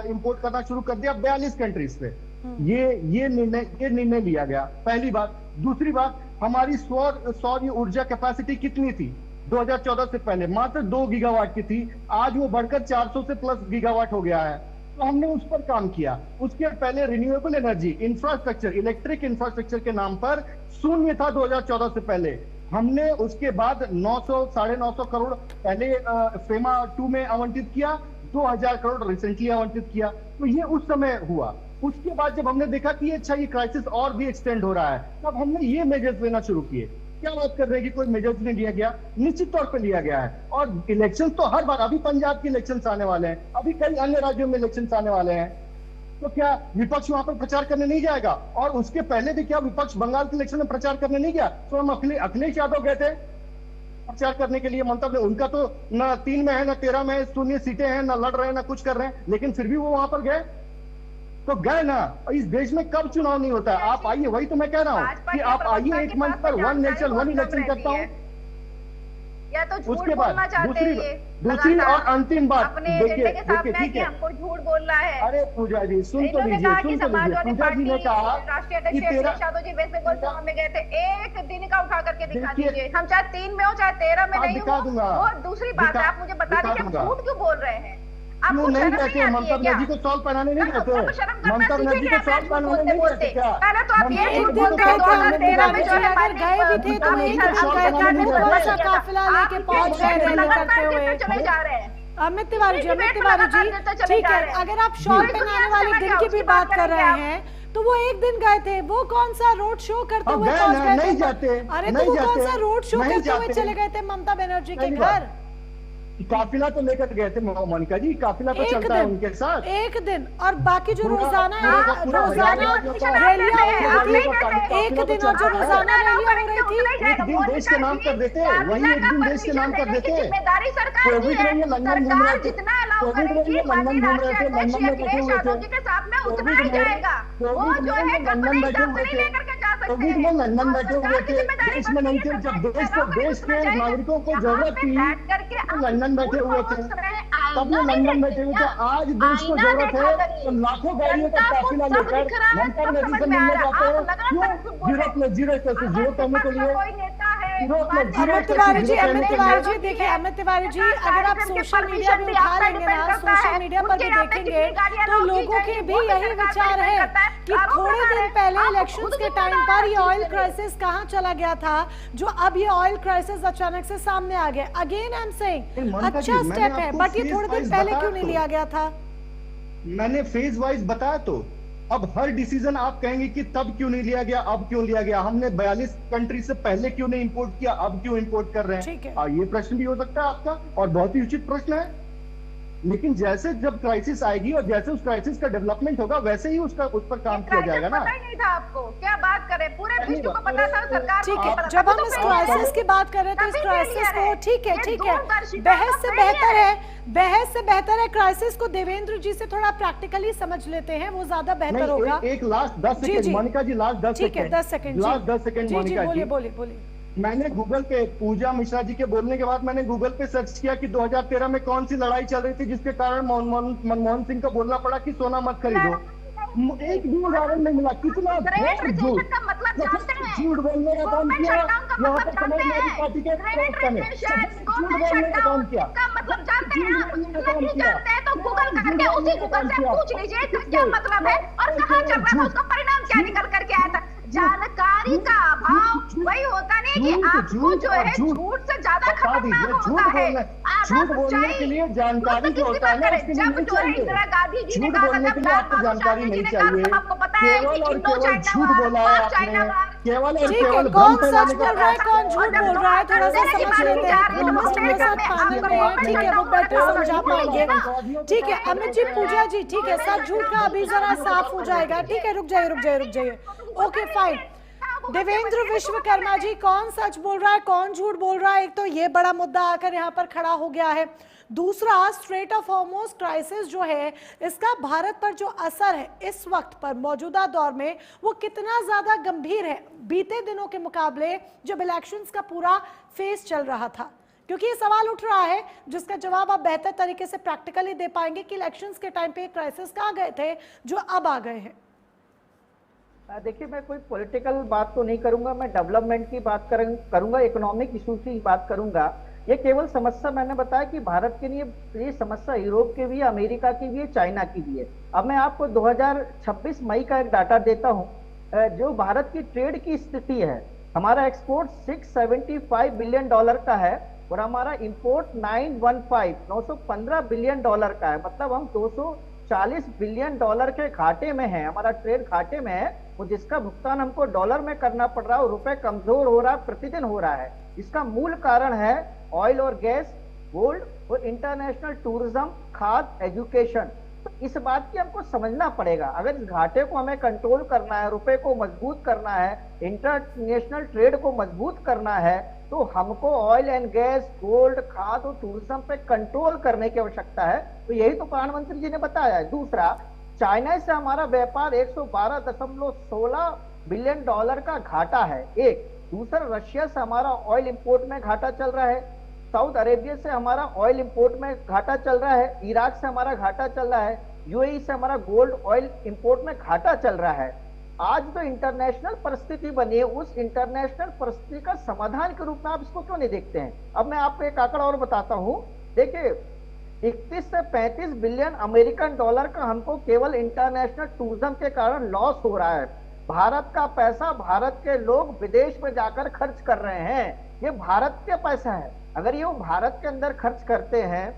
इंपोर्ट करना शुरू कर दिया 42 कंट्रीज से। ये निर्णय लिया गया, पहली बात। दूसरी बात, हमारी सौर ऊर्जा कैपेसिटी कितनी थी 2014 से पहले? मात्र 2 गीगावाट की थी, आज वो बढ़कर 400 से प्लस गीगावाट हो गया है। तो हमने उस पर काम किया। उसके पहले renewable energy infrastructure, electric infrastructure के नाम पर शून्य था 2014 से पहले। हमने उसके बाद 900-950 करोड़ पहले फेमा 2 में आवंटित किया, 2000 करोड़ रिसेंटली आवंटित किया। तो ये उस समय हुआ। उसके बाद जब हमने देखा कि अच्छा ये क्राइसिस और भी एक्सटेंड हो रहा है, तब हमने ये मेजर्स लेना शुरू किए। क्या बात कर रहे हैं कि कोई मेजर्स नहीं लिया गया? निश्चित तौर पे लिया गया है। और इलेक्शंस तो हर बार, अभी पंजाब के इलेक्शंस आने वाले हैं, अभी कई अन्य राज्यों में इलेक्शंस आने वाले हैं, तो क्या विपक्ष वहां पर प्रचार करने नहीं जाएगा? और उसके पहले भी क्या विपक्ष बंगाल के इलेक्शन में प्रचार करने नहीं गया? तो हम अखिलेश यादव गए थे प्रचार करने के लिए ममता। उनका तो न 3 में है, न 13 में है, 0 सीटें हैं, न लड़ रहे हैं, न कुछ कर रहे हैं, लेकिन फिर भी वो वहां पर गए। तो गए ना। इस देश में कब चुनाव नहीं होता है? आप आइए, वही तो मैं कह रहा हूँ कि आप आइए, एक मंच पर 1 नेशन 1 इलेक्शन करता हूँ। या तो झूठ उसके बाद बोलना चाहते हैं ये दूसरी और अंतिम बात, अपने एजेंडे के सामने है कि हमको झूठ बोलना है। अरे पूजा जी सुन तो लीजिए, पूजा जी ने कहा राष्ट्रीय अध्यक्ष अखिलेश यादव जी वेस्ट बंगाल चुनाव में गए थे, एक दिन का उठा करके दिखा दीजिए। हम चाहे 3 में हो चाहे 13 में नहीं हो, वो दूसरी बात है। आप मुझे बता दीजिए हम झूठ क्यों बोल रहे हैं? आपको नहीं कहते ममता बनर्जी को सॉल्व पहनाने नहीं कहते? ममता बनर्जी को सॉल्व पहनाने नहीं कहते क्या? पहले तो आप ये एक दिन गए थे अमित तिवारी जी, अगर गए भी थे तो एक दिन गए थे, थोड़ा सा काफिला लेके पहुंच गए रैली करते हुए। चले जा रहे हैं अमित तिवारी जी, ठीक है, अगर आप शॉल पहनाने वाले दिन की भी बात कर रहे हैं तो वो एक दिन गए थे, वो कौन सा रोड शो करते हुए पहुंच गए थे? नहीं जाते। अरे तो वो कौन सा रोड शो करते हुए चले गए थे ममता बनर्जी के घर? काफिला तो लेकर गए थे मोनिका जी, काफिला तो चलता है उनके साथ एक दिन, और बाकी जो रोजाना रैलियां हो रही थी, एक दिन, और जो रोजाना रैलियां हो रही थी, एक दिन देश के नाम कर देते, वही एक दिन देश के नाम कर देते। कोविड में ये लंदन घूम रहे थे, कोविड में ये लंदन घूम रहे थे, लंदन में बैठे हुए थे, कोविड में लंदन बैठे हुए थे, कोविड में लंदन बैठे हुए थे, देश में नहीं थे। जब देश के नागरिकों को जरूरत थी, लंदन बैठे हुए थे। तब ये लंदन बैठे हुए थे। आज देश को जरूरत है तो लाखों गाड़ियों का काफिला लेकर ममता बनर्जी से मिलने जाते हैं। क्यों? जीरो करने के लिए। अमित तिवारी जी देखिए, अमित तिवारी जी, अगर आप सोशल मीडिया भी उठा लेंगे ना, सोशल मीडिया पर भी देखेंगे तो लोगों के भी यही विचार है कि थोड़े दिन पहले इलेक्शंस के टाइम पर ये ऑयल क्राइसिस कहाँ चला गया था, जो अब ये ऑयल क्राइसिस अचानक से सामने आ गया। अगेन आई एम सेइंग अच्छा स्टेप है, बट ये थोड़े दिन पहले क्यों नहीं लिया गया था? मैंने फेज वाइज बताया तो। अब हर डिसीजन आप कहेंगे कि तब क्यों नहीं लिया गया, अब क्यों लिया गया, हमने 42 कंट्री से पहले क्यों नहीं इंपोर्ट किया, अब क्यों इंपोर्ट कर रहे हैं। ये प्रश्न भी हो सकता है आपका, और बहुत ही उचित प्रश्न है। लेकिन जैसे जब क्राइसिस आएगी और जैसे उस क्राइसिस का डेवलपमेंट होगा, वैसे ही उस पर काम किया जाएगा ना। पता ही नहीं था आपको, क्या बात करें, पूरे विश्व को पता था, सरकार ठीक है। जब हम इस क्राइसिस की बात कर रहे थे, इस क्राइसिस को ठीक है बहस से बेहतर है क्राइसिस को देवेंद्र जी से थोड़ा प्रैक्टिकली समझ लेते हैं, वो ज्यादा बेहतर होगा। एक लास्ट 10 सेकंड मोनिका जी, लास्ट 10 सेकंड, 10 सेकंड मोनिका जी, बोलिए। मैंने गूगल पे पूजा मिश्रा जी के बोलने के बाद मैंने गूगल पे सर्च किया कि 2013 में कौन सी लड़ाई चल रही थी जिसके कारण मनमोहन सिंह को बोलना पड़ा कि सोना मत खरीदो। एक भी उदाहरण नहीं मिला। कितना झूठ बोलने का काम किया यहाँ पर समाजवादी पार्टी के प्रवक्ता ने, झूठ बोलने का काम किया। मतलब जानते हैं तो गूगल करके उसी गूगल से पूछ लीजिए क्या मतलब है और कहाँ चल रहा है, उसका परिणाम क्या निकल करके आया था। जानकारी का अभाव वही होता नहीं कि आपको जो है झूठ से ज्यादा खतरनाक होता है। झूठ बोलने के लिए जानकारी जो होता है ना, जब जो है इंदिरा गांधी जी ने झूठ बोलने के लिए आपको जानकारी नहीं चाहिए। केवल और केवल झूठ बोला है आपने, केवल और केवल कौन सच बोल रहा है, कौन झूठ बोल रहा है, थोड़ा सा समझ लेते हैं। ठीक है, वो बेटर समझा पाएंगे। ठीक है अमित जी, पूजा जी, ठीक है, सच झूठ का अभी जरा साफ हो जाएगा। ठीक है, रुक जाइए। Okay fine. देवेंद्र विश्वकर्मा जी, कौन सच बोल रहा है, कौन झूठ बोल रहा है? एक तो ये बड़ा मुद्दा आकर यहाँ पर खड़ा हो गया है। दूसरा, स्ट्रेट ऑफ हॉर्मुज़ क्राइसिस जो है, इसका भारत पर जो असर है इस वक्त पर मौजूदा दौर में, वो कितना ज्यादा गंभीर है बीते दिनों के मुकाबले जब इलेक्शंस का पूरा फेज चल रहा था? क्योंकि ये सवाल उठ रहा है जिसका जवाब आप बेहतर तरीके से प्रैक्टिकली दे पाएंगे कि इलेक्शंस के टाइम पे क्राइसिस कहाँ गए थे जो अब आ गए हैं। देखिए, मैं कोई पॉलिटिकल बात तो नहीं करूंगा, मैं डेवलपमेंट की बात करूंगा, इकोनॉमिक इशूज की बात करूंगा। ये केवल समस्या मैंने बताया कि भारत के लिए ये समस्या यूरोप की भी है, अमेरिका की भी है, चाइना की भी है। अब मैं आपको 2026 मई का एक डाटा देता हूं जो भारत की ट्रेड की स्थिति है। हमारा एक्सपोर्ट $675 बिलियन का है और हमारा इंपोर्ट 915 बिलियन का है। मतलब हम 240 बिलियन डॉलर के घाटे में है, हमारा ट्रेड घाटे में है, वो जिसका भुगतान हमको डॉलर में करना पड़ रहा है और रुपए कमजोर हो रहा है, प्रतिदिन हो रहा है। इसका मूल कारण है ऑयल और गैस, गोल्ड और इंटरनेशनल टूरिज्म, खाद, एजुकेशन। तो इस बात की हमको समझना पड़ेगा, अगर इस घाटे को हमें कंट्रोल करना है, रुपए को मजबूत करना है, इंटरनेशनल ट्रेड को मजबूत करना है, तो हमको ऑयल एंड गैस, गोल्ड, खाद और टूरिज्म पे कंट्रोल करने की आवश्यकता है। तो यही तो प्रधानमंत्री जी ने बताया है। दूसरा, चाइना से हमारा व्यापार 112.16 बिलियन डॉलर का घाटा है एक। दूसरा, रशिया से हमारा ऑयल इंपोर्ट में घाटा चल रहा है, साउथ अरेबिया से हमारा ऑयल इंपोर्ट में घाटा चल रहा है, इराक से हमारा घाटा चल रहा है, यूएई से हमारा गोल्ड ऑयल इंपोर्ट में घाटा चल रहा है। आज जो इंटरनेशनल परिस्थिति बनी है, उस इंटरनेशनल परिस्थिति का समाधान के रूप में आप इसको क्यों नहीं देखते हैं? अब मैं आपको एक आंकड़ा और बताता हूं। देखिए, 31 से 35 बिलियन अमेरिकन डॉलर का हमको केवल इंटरनेशनल टूरिज्म के कारण लॉस हो रहा है। भारत का पैसा भारत के लोग विदेश में जाकर खर्च कर रहे हैं, ये भारत का पैसा है। अगर ये वो भारत के अंदर खर्च करते हैं,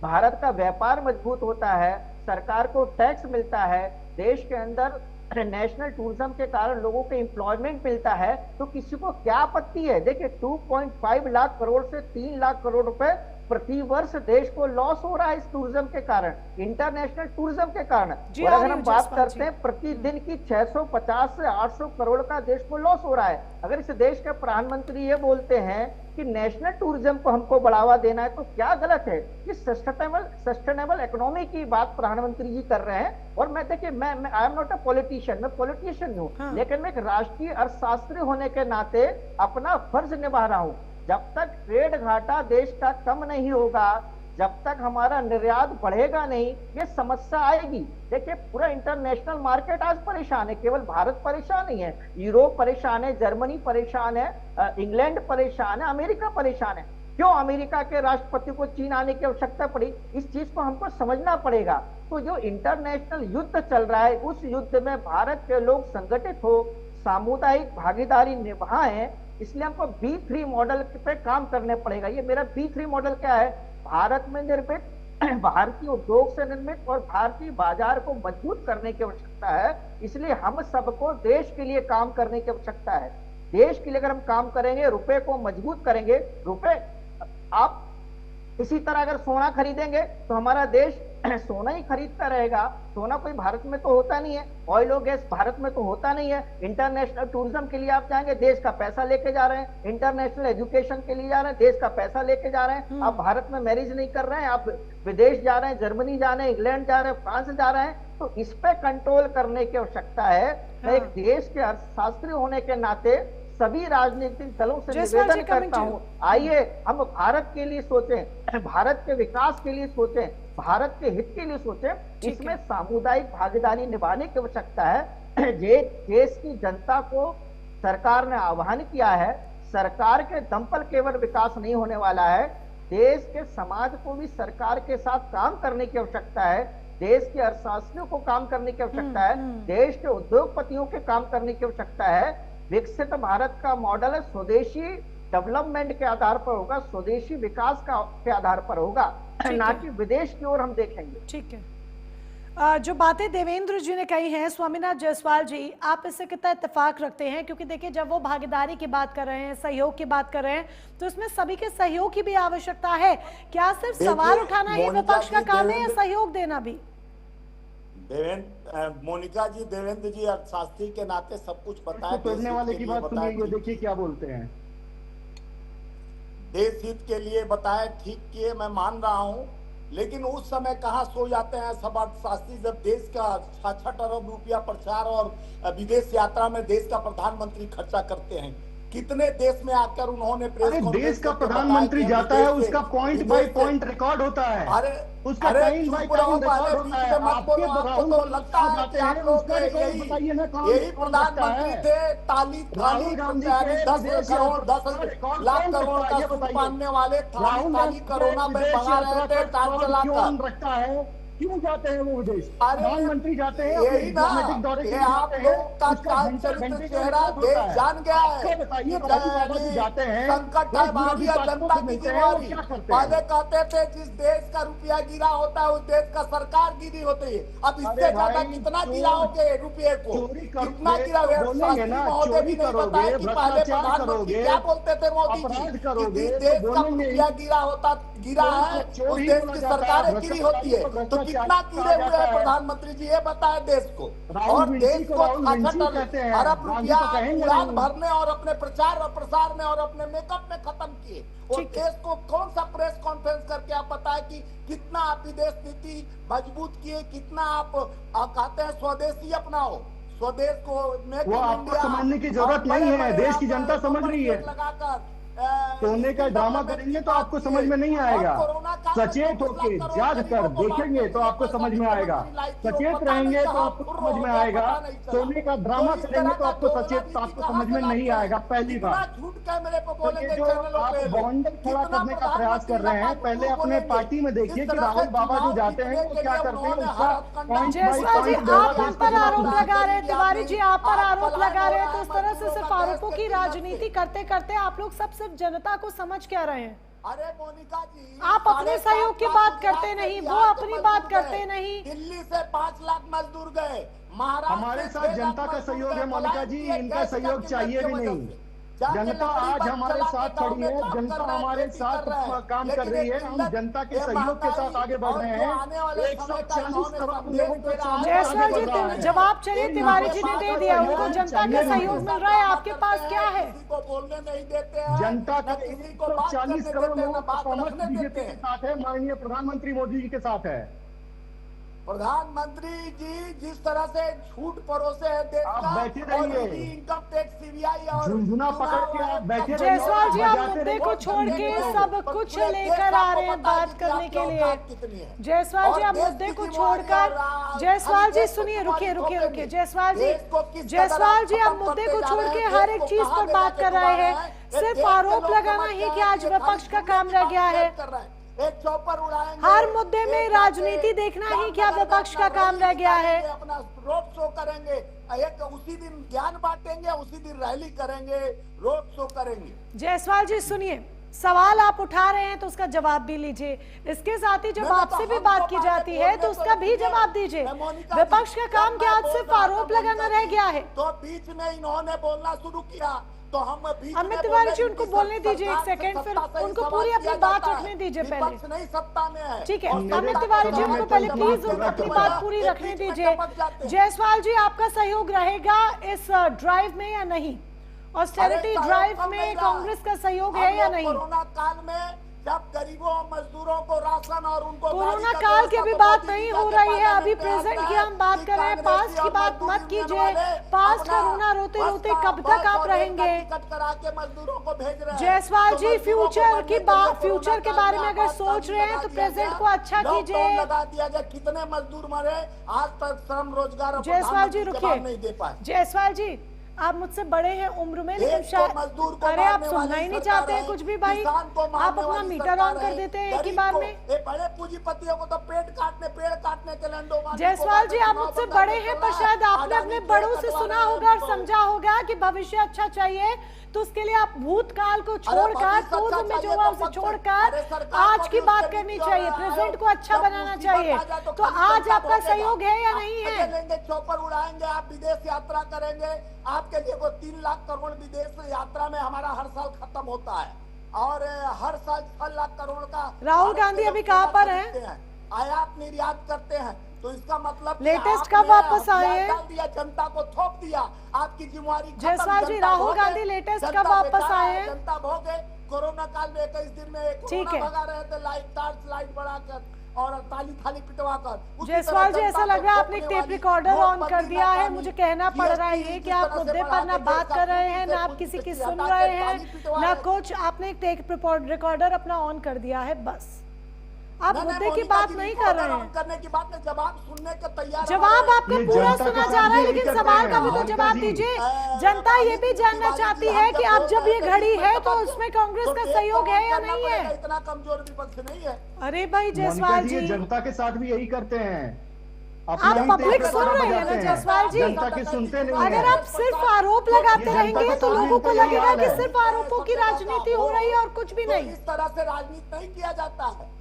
भारत का व्यापार मजबूत होता है, सरकार को टैक्स मिलता है, देश के अंदर नेशनल टूरिज्म के कारण लोगों को एम्प्लॉयमेंट मिलता है, तो किसी को क्या आपत्ति है? देखिए, 2.5 लाख करोड़ से 3 लाख करोड़ रुपए प्रति वर्ष देश को लॉस हो रहा है इस टूरिज्म के कारण, इंटरनेशनल टूरिज्म के कारण। और अगर हम बात करते हैं प्रतिदिन की 650 से 800 करोड़ का देश को लॉस हो रहा है। अगर इस देश के प्रधानमंत्री ये बोलते हैं कि नेशनल टूरिज्म को हमको बढ़ावा देना है, तो क्या गलत है? कि सस्टेनेबल इकोनॉमी की बात प्रधानमंत्री जी कर रहे हैं। और मैं देखिए, मैं I am not a politician, मैं पॉलिटिशियन हूँ, लेकिन मैं एक राष्ट्रीय अर्थशास्त्री होने के नाते अपना फर्ज निभा रहा हूँ। जब तक ट्रेड घाटा देश का कम नहीं होगा, जब तक हमारा निर्यात बढ़ेगा नहीं ये समस्या आएगी। देखिए पूरा इंटरनेशनल मार्केट आज परेशान है, केवल भारत परेशान नहीं है, यूरोप परेशान है, जर्मनी परेशान है, इंग्लैंड परेशान है, अमेरिका परेशान है। क्यों अमेरिका के राष्ट्रपति को चीन आने की आवश्यकता पड़ी, इस चीज को हमको समझना पड़ेगा। तो जो इंटरनेशनल युद्ध चल रहा है उस युद्ध में भारत के लोग संगठित हो, सामुदायिक भागीदारी निभाएं, इसलिए हमको B3 मॉडल पे काम करने पड़ेगा। ये मेरा B3 मॉडल क्या है, भारत में निर्मित, भारतीय उद्योग से निर्मित और भारतीय बाजार को मजबूत करने की आवश्यकता है। इसलिए हम सबको देश के लिए काम करने की आवश्यकता है। देश के लिए अगर हम काम करेंगे, रुपए को मजबूत करेंगे, रुपए आप इसी तरह अगर सोना खरीदेंगे तो हमारा देश सोना ही खरीदता रहेगा। सोना कोई भारत में तो होता नहीं है, ऑयल और गैस भारत में तो होता नहीं है। इंटरनेशनल टूरिज्म के लिए आप जाएंगे, देश का पैसा लेके जा रहे हैं। इंटरनेशनल एजुकेशन के लिए जा रहे हैं, देश का पैसा लेके जा रहे हैं। आप भारत में मैरिज नहीं कर रहे हैं, आप विदेश जा रहे हैं, जर्मनी जा रहे हैं, इंग्लैंड जा रहे हैं, फ्रांस जा रहे हैं। तो इस पे कंट्रोल करने की आवश्यकता है। मैं एक देश के अर्थशास्त्री होने के नाते सभी राजनीतिक दलों से निवेदन करता हूं, आइए हम भारत के लिए सोचें, भारत के विकास के लिए सोचें, भारत के हित के लिए सोचें। इसमें सामुदायिक भागीदारी निभाने की आवश्यकता है। देश की जनता को सरकार ने आह्वान किया है, सरकार के दम पर केवल विकास नहीं होने वाला है, देश के समाज को भी सरकार के साथ काम करने की आवश्यकता है, देश के अर्थशास्त्रियों को काम करने की आवश्यकता है, देश के उद्योगपतियों के काम करने की आवश्यकता है। विकसित भारत का मॉडल स्वदेशी डेवलपमेंट के आधार पर होगा, स्वदेशी विकास के आधार पर होगा, ना कि विदेश की ओर हम देखेंगे। ठीक है, जो बातें देवेंद्र जी ने कही हैं, स्वामीनाथ जायसवाल जी आप इससे कितना इत्तेफाक रखते हैं? क्योंकि देखिए जब वो भागीदारी की बात कर रहे हैं, सहयोग की बात कर रहे हैं, तो इसमें सभी के सहयोग की भी आवश्यकता है। क्या सिर्फ सवाल उठाना ही विपक्ष का काम है या सहयोग देना भी? मोनिका जी, देवेंद्र जी अर्थशास्त्री के नाते सब कुछ बताया। तोड़ने वाले की बात सुनिए, देखिए क्या बोलते हैं। देश हित के लिए बताया, ठीक किए, मैं मान रहा हूं, लेकिन उस समय कहाँ सो जाते हैं सब अर्थशास्त्री जब देश का 66 अरब रुपया प्रचार और विदेश यात्रा में देश का प्रधानमंत्री खर्चा करते हैं। कितने देश में आकर उन्होंने देश का प्रधानमंत्री जाता है, उसका पॉइंट बाय पॉइंट रिकॉर्ड होता है, उसका टाइम बाय टाइम रिकॉर्ड होता है। आपके तो लगता है कि आप लोग यही प्रधानमंत्री थे, ताली 10 लाख करोड़ का मानने वाले ताली कोरोना में भगा रहे थे, टाइम चलाकर रखता है। क्यों जाते हैं वो विदेश? प्रधानमंत्री जाते हैं, यही ना, दौरे ये आप लोग का चरित्र चेहरा देश जान गया है। जाते हैं, संकट है भारतीय जनता की बीमारी। पहले कहते थे जिस देश का रुपया गिरा होता है उस देश का सरकार गिरी होती है। अब इससे ज्यादा कितना गिराओगे रुपये को? कितना गिरा? महोदय भी नहीं बताया कि पहले प्रधानमंत्री क्या बोलते थे मोदी जी, जिस देश का रुपया गिरा है उस देश की सरकारें गिरी होती है। तो कितना गिरे हुए हैं प्रधानमंत्री जी, ये बताए देश को। और देश को 68 अरब रुपया उड़ान भरने और अपने प्रचार और प्रसार में और अपने मेकअप में खत्म किए। और देश को कौन सा प्रेस कॉन्फ्रेंस करके आप बताए कि कितना आप विदेश नीति मजबूत किए, कितना आप कहते हैं स्वदेशी अपनाओ, स्वदेश को मेक इन इंडिया समझने की जरूरत नहीं है, देश की जनता समझ रही है। लगाकर सोने का ड्रामा करेंगे तो आपको समझ में नहीं आएगा। सचेत होके जाग कर देखेंगे तो आपको समझ में आएगा, सचेत रहेंगे तो आपको समझ में आएगा। सोने का ड्रामा करेंगे तो आपको आपको समझ में नहीं आएगा। पहली बात, जो आप बवंडर खड़ा करने का प्रयास कर रहे हैं, पहले अपने पार्टी में देखिए कि राहुल बाबा जो जाते हैं वो क्या करते हैं। जायसवाल जी आप हम पर आरोप लगा रहे हैं, तिवारी जी आप पर आरोप लगा रहे हैं, तो इस तरह से सिर्फ आरोपों की राजनीति करते करते आप लोग सब सिर्फ जनता को समझ क्या रहे हैं? अरे मोनिका जी, आप अपने सहयोग की बात करते नहीं, वो अपनी बात करते नहीं। दिल्ली से 5 लाख मजदूर गए, महाराष्ट्र हमारे साथ जनता का सहयोग है मोनिका जी, इनका सहयोग चाहिए भी नहीं। जनता आज हमारे साथ खड़ी है, जनता हमारे साथ काम कर रही है, हम जनता के सहयोग के साथ आगे बढ़ रहे हैं। 140 करोड़ लोगों को जायसवाल जी जवाब चलिए तिवारी जी ने दे दिया, उनको जनता का सहयोग मिल रहा है, आपके पास क्या है? बोलने नहीं देते हैं जनता का 140 करोड़ लोगों का समर्थन बीजेपी के साथ है, माननीय प्रधानमंत्री मोदी जी के साथ है। प्रधानमंत्री जी जिस तरह से झूठ परोसे है देश आप का, बैठे और रहिए। इनकम टैक्स, सीबीआई और झुनझुना पकड़ के आप बैठे रहिए। जायसवाल जी, आप बजाते मुद्दे रहिए। को छोड़ के सब कुछ लेकर आ रहे हैं बात करने के लिए। जायसवाल जी, आप मुद्दे को छोड़कर, जायसवाल जी सुनिए, रुकिए रुकिए रुकिए, जायसवाल जी आप मुद्दे को छोड़ के हर एक चीज पर बात कर रहे हैं। सिर्फ आरोप लगाना ही कि आज विपक्ष का काम रह गया है। एक चौपर उड़ाएंगे, हर मुद्दे में राजनीति देखना ही क्या विपक्ष का काम रह गया है। अपना रोड शो करेंगे, एक उसी दिन ज्ञान बांटेंगे, उसी दिन रैली करेंगे, रोड शो करेंगे। जायसवाल जी सुनिए, सवाल आप उठा रहे हैं तो उसका जवाब भी लीजिए। इसके साथ ही जब आपसे भी बात की जाती है तो उसका भी जवाब दीजिए। विपक्ष का काम क्या आज सिर्फ आरोप लगाना रह गया है? तो बीच में इन्होंने बोलना शुरू किया तो हम अमित तिवारी जी उनको बोलने दीजिए एक सेकंड, फिर उनको पूरी अपनी बात रखने दीजिए पहले। नहीं सत्ता में है, ठीक है, अमित तिवारी जी उनको पहले प्लीज अपनी बात पूरी रखने दीजिए। जायसवाल जी, आपका सहयोग रहेगा इस ड्राइव में या नहीं? ऑस्टेरिटी ड्राइव में कांग्रेस का सहयोग है या नहीं? कोरोना काल में जब गरीबों मजदूरों को राशन और उनको कोरोना काल की अभी बात नहीं हो रही है, अभी प्रेजेंट की हम बात कर रहे हैं। पास्ट की बात मत कीजिए। पास्ट का रोना रोते रोते कब तक आप रहेंगे? करा के मजदूरों को भेज रहे हैं। जायसवाल जी, फ्यूचर की बात, फ्यूचर के बारे में अगर सोच रहे हैं तो प्रेजेंट को अच्छा कीजिए। लगा दिया गया, कितने मजदूर मरे आज तक, श्रम रोजगार जायसवाल जी रुकिए, नहीं दे पाए। जायसवाल जी आप मुझसे बड़े हैं उम्र में, लेकिन शायद अरे आप सुनना ही नहीं चाहते हैं कुछ भी भाई। आप अपना मीटर ऑन कर देते हैं एक ही बार में। बड़े पूंजीपतियों को तो पेड़ काटने के लंडो। जायसवाल जी, आप मुझसे बड़े हैं पर शायद आपने अपने बड़ों से सुना होगा और समझा होगा कि भविष्य अच्छा चाहिए, तो उसके लिए आप भूतकाल को छोड़कर, पूर्व में जो हुआ उसे छोड़कर आज की बात करनी चाहिए। प्रेजेंट को अच्छा बनाना चाहिए। तो आज आपका सहयोग है या नहीं है? लेंगे, चौपर उड़ाएंगे, आप विदेश यात्रा करेंगे, आपके लिए वो 3 लाख करोड़ विदेश यात्रा में हमारा हर साल खत्म होता है, और हर साल 6 लाख करोड़ का। राहुल गांधी अभी कहाँ पर हैं? आयात निर्यात करते हैं, तो इसका मतलब लेटेस्ट कब वापस आए हैं? जनता को थोप दिया, आपकी जिम्मेवारी। जायसवाल जी, राहुल गांधी लेटेस्ट कब वापस आए हैं? जनता भोगे। कोरोना काल में 21 दिन में ठीक है, भगा रहे थे, लाइट बढ़ाकर और थाली पिटवाकर। जायसवाल जी, ऐसा लग रहा है आपने एक टेप रिकॉर्डर ऑन कर दिया है। मुझे कहना पड़ रहा है ये कि आप मुद्दे पर ना बात कर रहे हैं, ना आप किसी की सुन रहे हैं, ना कुछ। आपने एक टेप रिकॉर्डर अपना ऑन कर दिया है, बस आप मुद्दे की बात नहीं कर रहे हैं। करने की बात में जवाब सुनने का तैयार, जवाब आपका पूरा सुना जा रहा है, लेकिन सवाल का भी तो जवाब दीजिए। जनता ये भी जानना चाहती है कि अब जब ये घड़ी है तो उसमें कांग्रेस का सहयोग है या नहीं है? इतना कमजोर विपक्ष नहीं है। अरे भाई जायसवाल जी, जनता के साथ भी यही करते हैं। आप पब्लिक सुन रहे हैं ना जायसवाल जी? जनता की सुनते नहीं। अगर आप सिर्फ आरोप लगाते रहेंगे तो लोगों को लगेगा कि सिर्फ आरोपों की राजनीति हो रही है और कुछ भी नहीं। इस तरह से राजनीति नहीं किया जाता है।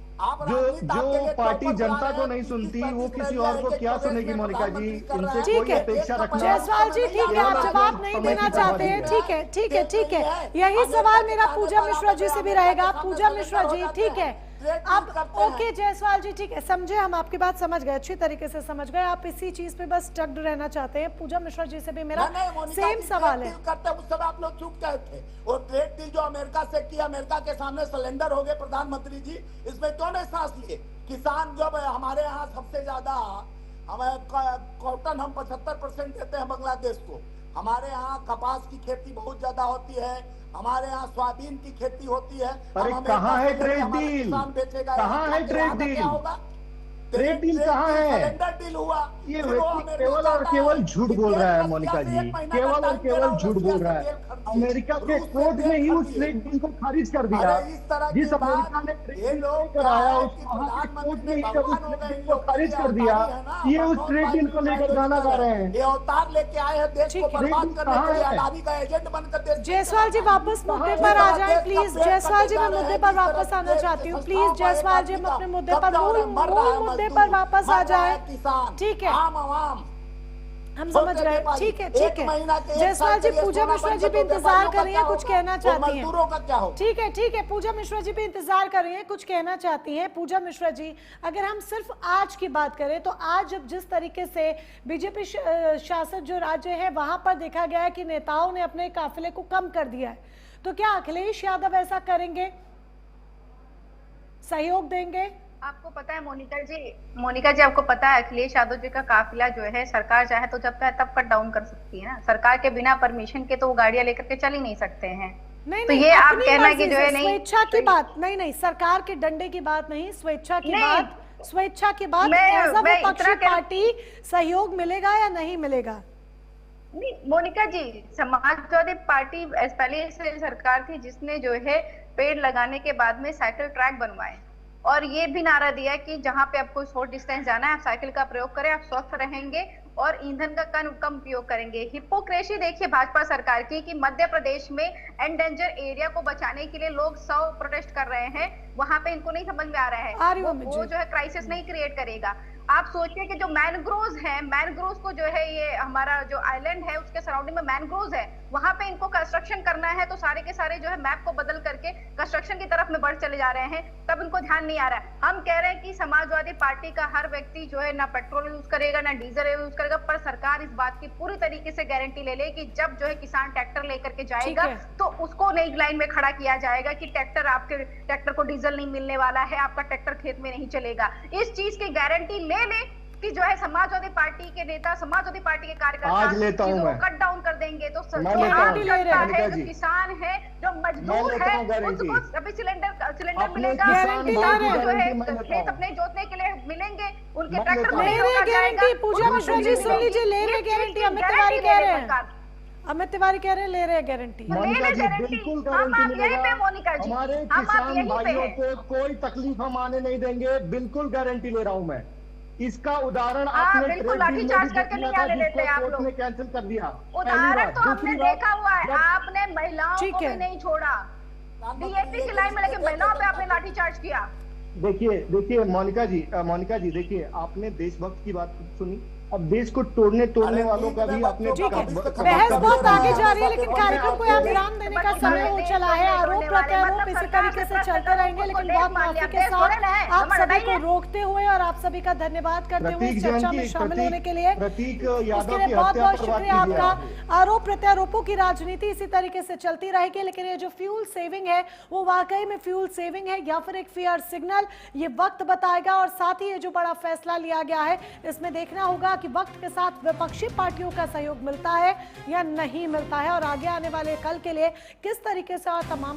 जो पार्टी जनता को नहीं सुनती वो किसी और को क्या सुनेगी? मोनिका जी, इनसे कोई अपेक्षा रखना। जायसवाल जी ठीक है, आप जवाब नहीं देना चाहते हैं, ठीक है ठीक है ठीक है। यही सवाल मेरा पूजा मिश्रा जी से भी रहेगा। पूजा मिश्रा जी ठीक है, अब ओके जायसवाल जी ठीक है, समझे, हम आपकी बात समझ गए, अच्छी तरीके से समझ गए। आप इसी चीज पे बस स्टक्ड रहना चाहते हैं। पूजा मिश्रा जी से भी मेरा सेम सवाल है। करते उस समय आप लोग चुप गए थे। और ट्रेड डील जो अमेरिका से किया, अमेरिका के सामने सिलेंडर हो गए प्रधानमंत्री जी, इसमें क्यों नहीं सांस लिए? किसान जब हमारे यहाँ सबसे ज्यादा कॉटन हम 75% देते हैं बांग्लादेश को। हमारे यहाँ कपास की खेती बहुत ज्यादा होती है, हमारे यहाँ सोयाबीन की खेती होती है। अरे कहाँ है ट्रेड डील? कहाँ है ट्रेड डील? ट्रेड डील कहाँ है? डील हुआ। ये केवल और केवल झूठ बोल रहा है मोनिका जी, केवल और केवल झूठ बोल रहा है। अमेरिका के कोर्ट ने ही उस ट्रेड डील को खारिज कर दिया। जिस अमेरिका ने ट्रेड डील कराया उस कोर्ट ने ही जब उस ट्रेड डील को खारिज कर दिया, ये उस ट्रेड डील को लेकर गाना गा रहे हैं। ये अवतार लेके आए हैं देश को बर्बाद करने के लिए, अदानी का एजेंट बनकर। जायसवाल जी वापस मुद्दे पर आ जाएं प्लीज। जायसवाल जी मैं मुद्दे पर वापस आना चाहती हूँ प्लीज। जायसवाल जी हम अपने मुद्दे पर मूल पर वापस आ जाए, ठीक है? हम समझ गए, ठीक है ठीक है। जायसवाल जी, पूजा मिश्रा जी भी इंतजार कर रही हैं, कुछ कहना चाहती हैं। ठीक है ठीक है, पूजा मिश्रा जी भी इंतजार कर रही हैं, कुछ कहना चाहती हैं। पूजा मिश्रा जी, अगर हम सिर्फ आज की बात करें तो आज जब जिस तरीके से बीजेपी शासित जो राज्य है वहां पर देखा गया है कि नेताओं ने अपने काफिले को कम कर दिया है, तो क्या अखिलेश यादव ऐसा करेंगे, सहयोग देंगे? आपको पता है मोनिका जी आपको पता है अखिलेश यादव जी का काफिला जो है सरकार चाहे तो जब चाहे तब कट डाउन कर सकती है ना। सरकार के बिना परमिशन के तो वो गाड़ियां लेकर के चल ही नहीं सकते हैं। नहीं, तो नहीं, ये आप अपनी कहना मर्जी कि जो से, है नहीं स्वेच्छा की बात नहीं, सरकार के डंडे की बात नहीं, स्वेच्छा की बात, स्वेच्छा की बात। एज अ विपक्षी पार्टी सहयोग मिलेगा या नहीं मिलेगा? नहीं मोनिका जी, समाजवादी पार्टी पहले से सरकार थी जिसने जो है पेड़ लगाने के बाद में साइकिल ट्रैक बनवाए और ये भी नारा दिया कि जहां पे आपको शॉर्ट डिस्टेंस जाना है आप साइकिल का प्रयोग करें, आप स्वस्थ रहेंगे और ईंधन का कम उपयोग करेंगे। हिपोक्रेसी देखिए भाजपा सरकार की कि मध्य प्रदेश में एंडेंजर एरिया को बचाने के लिए लोग 100 प्रोटेस्ट कर रहे हैं, वहां पे इनको नहीं समझ में आ रहा है वो जो है क्राइसिस नहीं क्रिएट करेगा। आप सोचिए कि जो मैनग्रोव्स हैं, मैनग्रोव्स को जो है ये हमारा जो आइलैंड है उसके सराउंडिंग में मैनग्रोव्स है, वहां पे इनको कंस्ट्रक्शन करना है तो सारे के सारे जो है मैप को बदल करके कंस्ट्रक्शन की तरफ में बढ़ चले जा रहे हैं, तब इनको ध्यान नहीं आ रहा है। हम कह रहे हैं कि समाजवादी पार्टी का हर व्यक्ति जो है ना पेट्रोल यूज करेगा ना डीजल यूज करेगा, पर सरकार इस बात की पूरी तरीके से गारंटी ले ले कि जब जो है किसान ट्रैक्टर लेकर के जाएगा तो उसको नई लाइन में खड़ा किया जाएगा कि ट्रैक्टर को डीजल नहीं मिलने वाला है, आपका ट्रैक्टर खेत में नहीं चलेगा। इस चीज की गारंटी ले कि जो है समाजवादी पार्टी के नेता, समाजवादी पार्टी के कार्यकर्ता चीजों को कट डाउन कर देंगे तो जो किसान है, जो मजदूर है, उसको अभी सिलेंडर मिलेगा, जो है खेत अपने जोतने के लिए मिलेंगे, उनके ट्रैक्टर को नहीं रोका जाएगा। पूजा मिश्रा जी सुन लीजिए, ले रहे गारंटी, अमित तिवारी कह रहे हैं, अमित तिवारी कह रहे हैं ले रहे गारंटी। मोनिका जी बिल्कुल गारंटी मिलेगा, मोनिका जी हमारे किसान भाइयों को कोई तकलीफ हम आने नहीं देंगे, बिल्कुल गारंटी ले रहा हूं मैं। इसका उदाहरण आपने बिल्कुल लाठीचार्ज करके नहीं आने देते आप लोग, कैंसिल कर दिया। उदाहरण तो हमने देखा हुआ है, आपने महिलाओं को भी नहीं छोड़ा, डीएपी की लाइन में लेके महिलाओं पे आपने लाठीचार्ज किया। देखिए मोनिका जी देखिए, आपने देशभक्त की बात सुनी, अब देश को तोड़ने वालों का भी आपने बहस बहुत आगे जा रही है, लेकिन कार्यक्रम को यहाँ विराम देने का समय हो चला है। आरोप प्रत्यारोप इसी तरीके से चलते रहेंगे, लेकिन बहुत माफी के साथ आप सभी को रोकते हुए और आप सभी का धन्यवाद करते हुए इस चर्चा में शामिल होने के लिए उसके लिए बहुत बहुत शुक्रिया आपका। आरोप प्रत्यारोपों की राजनीति इसी तरीके से चलती रहेगी, लेकिन ये जो फ्यूल सेविंग है वो वाकई में फ्यूल सेविंग है या फिर एक फेयर सिग्नल, ये वक्त बताएगा। और साथ ही ये जो बड़ा फैसला लिया गया है इसमें देखना होगा कि वक्त के साथ विपक्षी पार्टियों का सहयोग मिलता है या नहीं मिलता है, और आगे आने वाले कल के लिए किस तरीके से और तमाम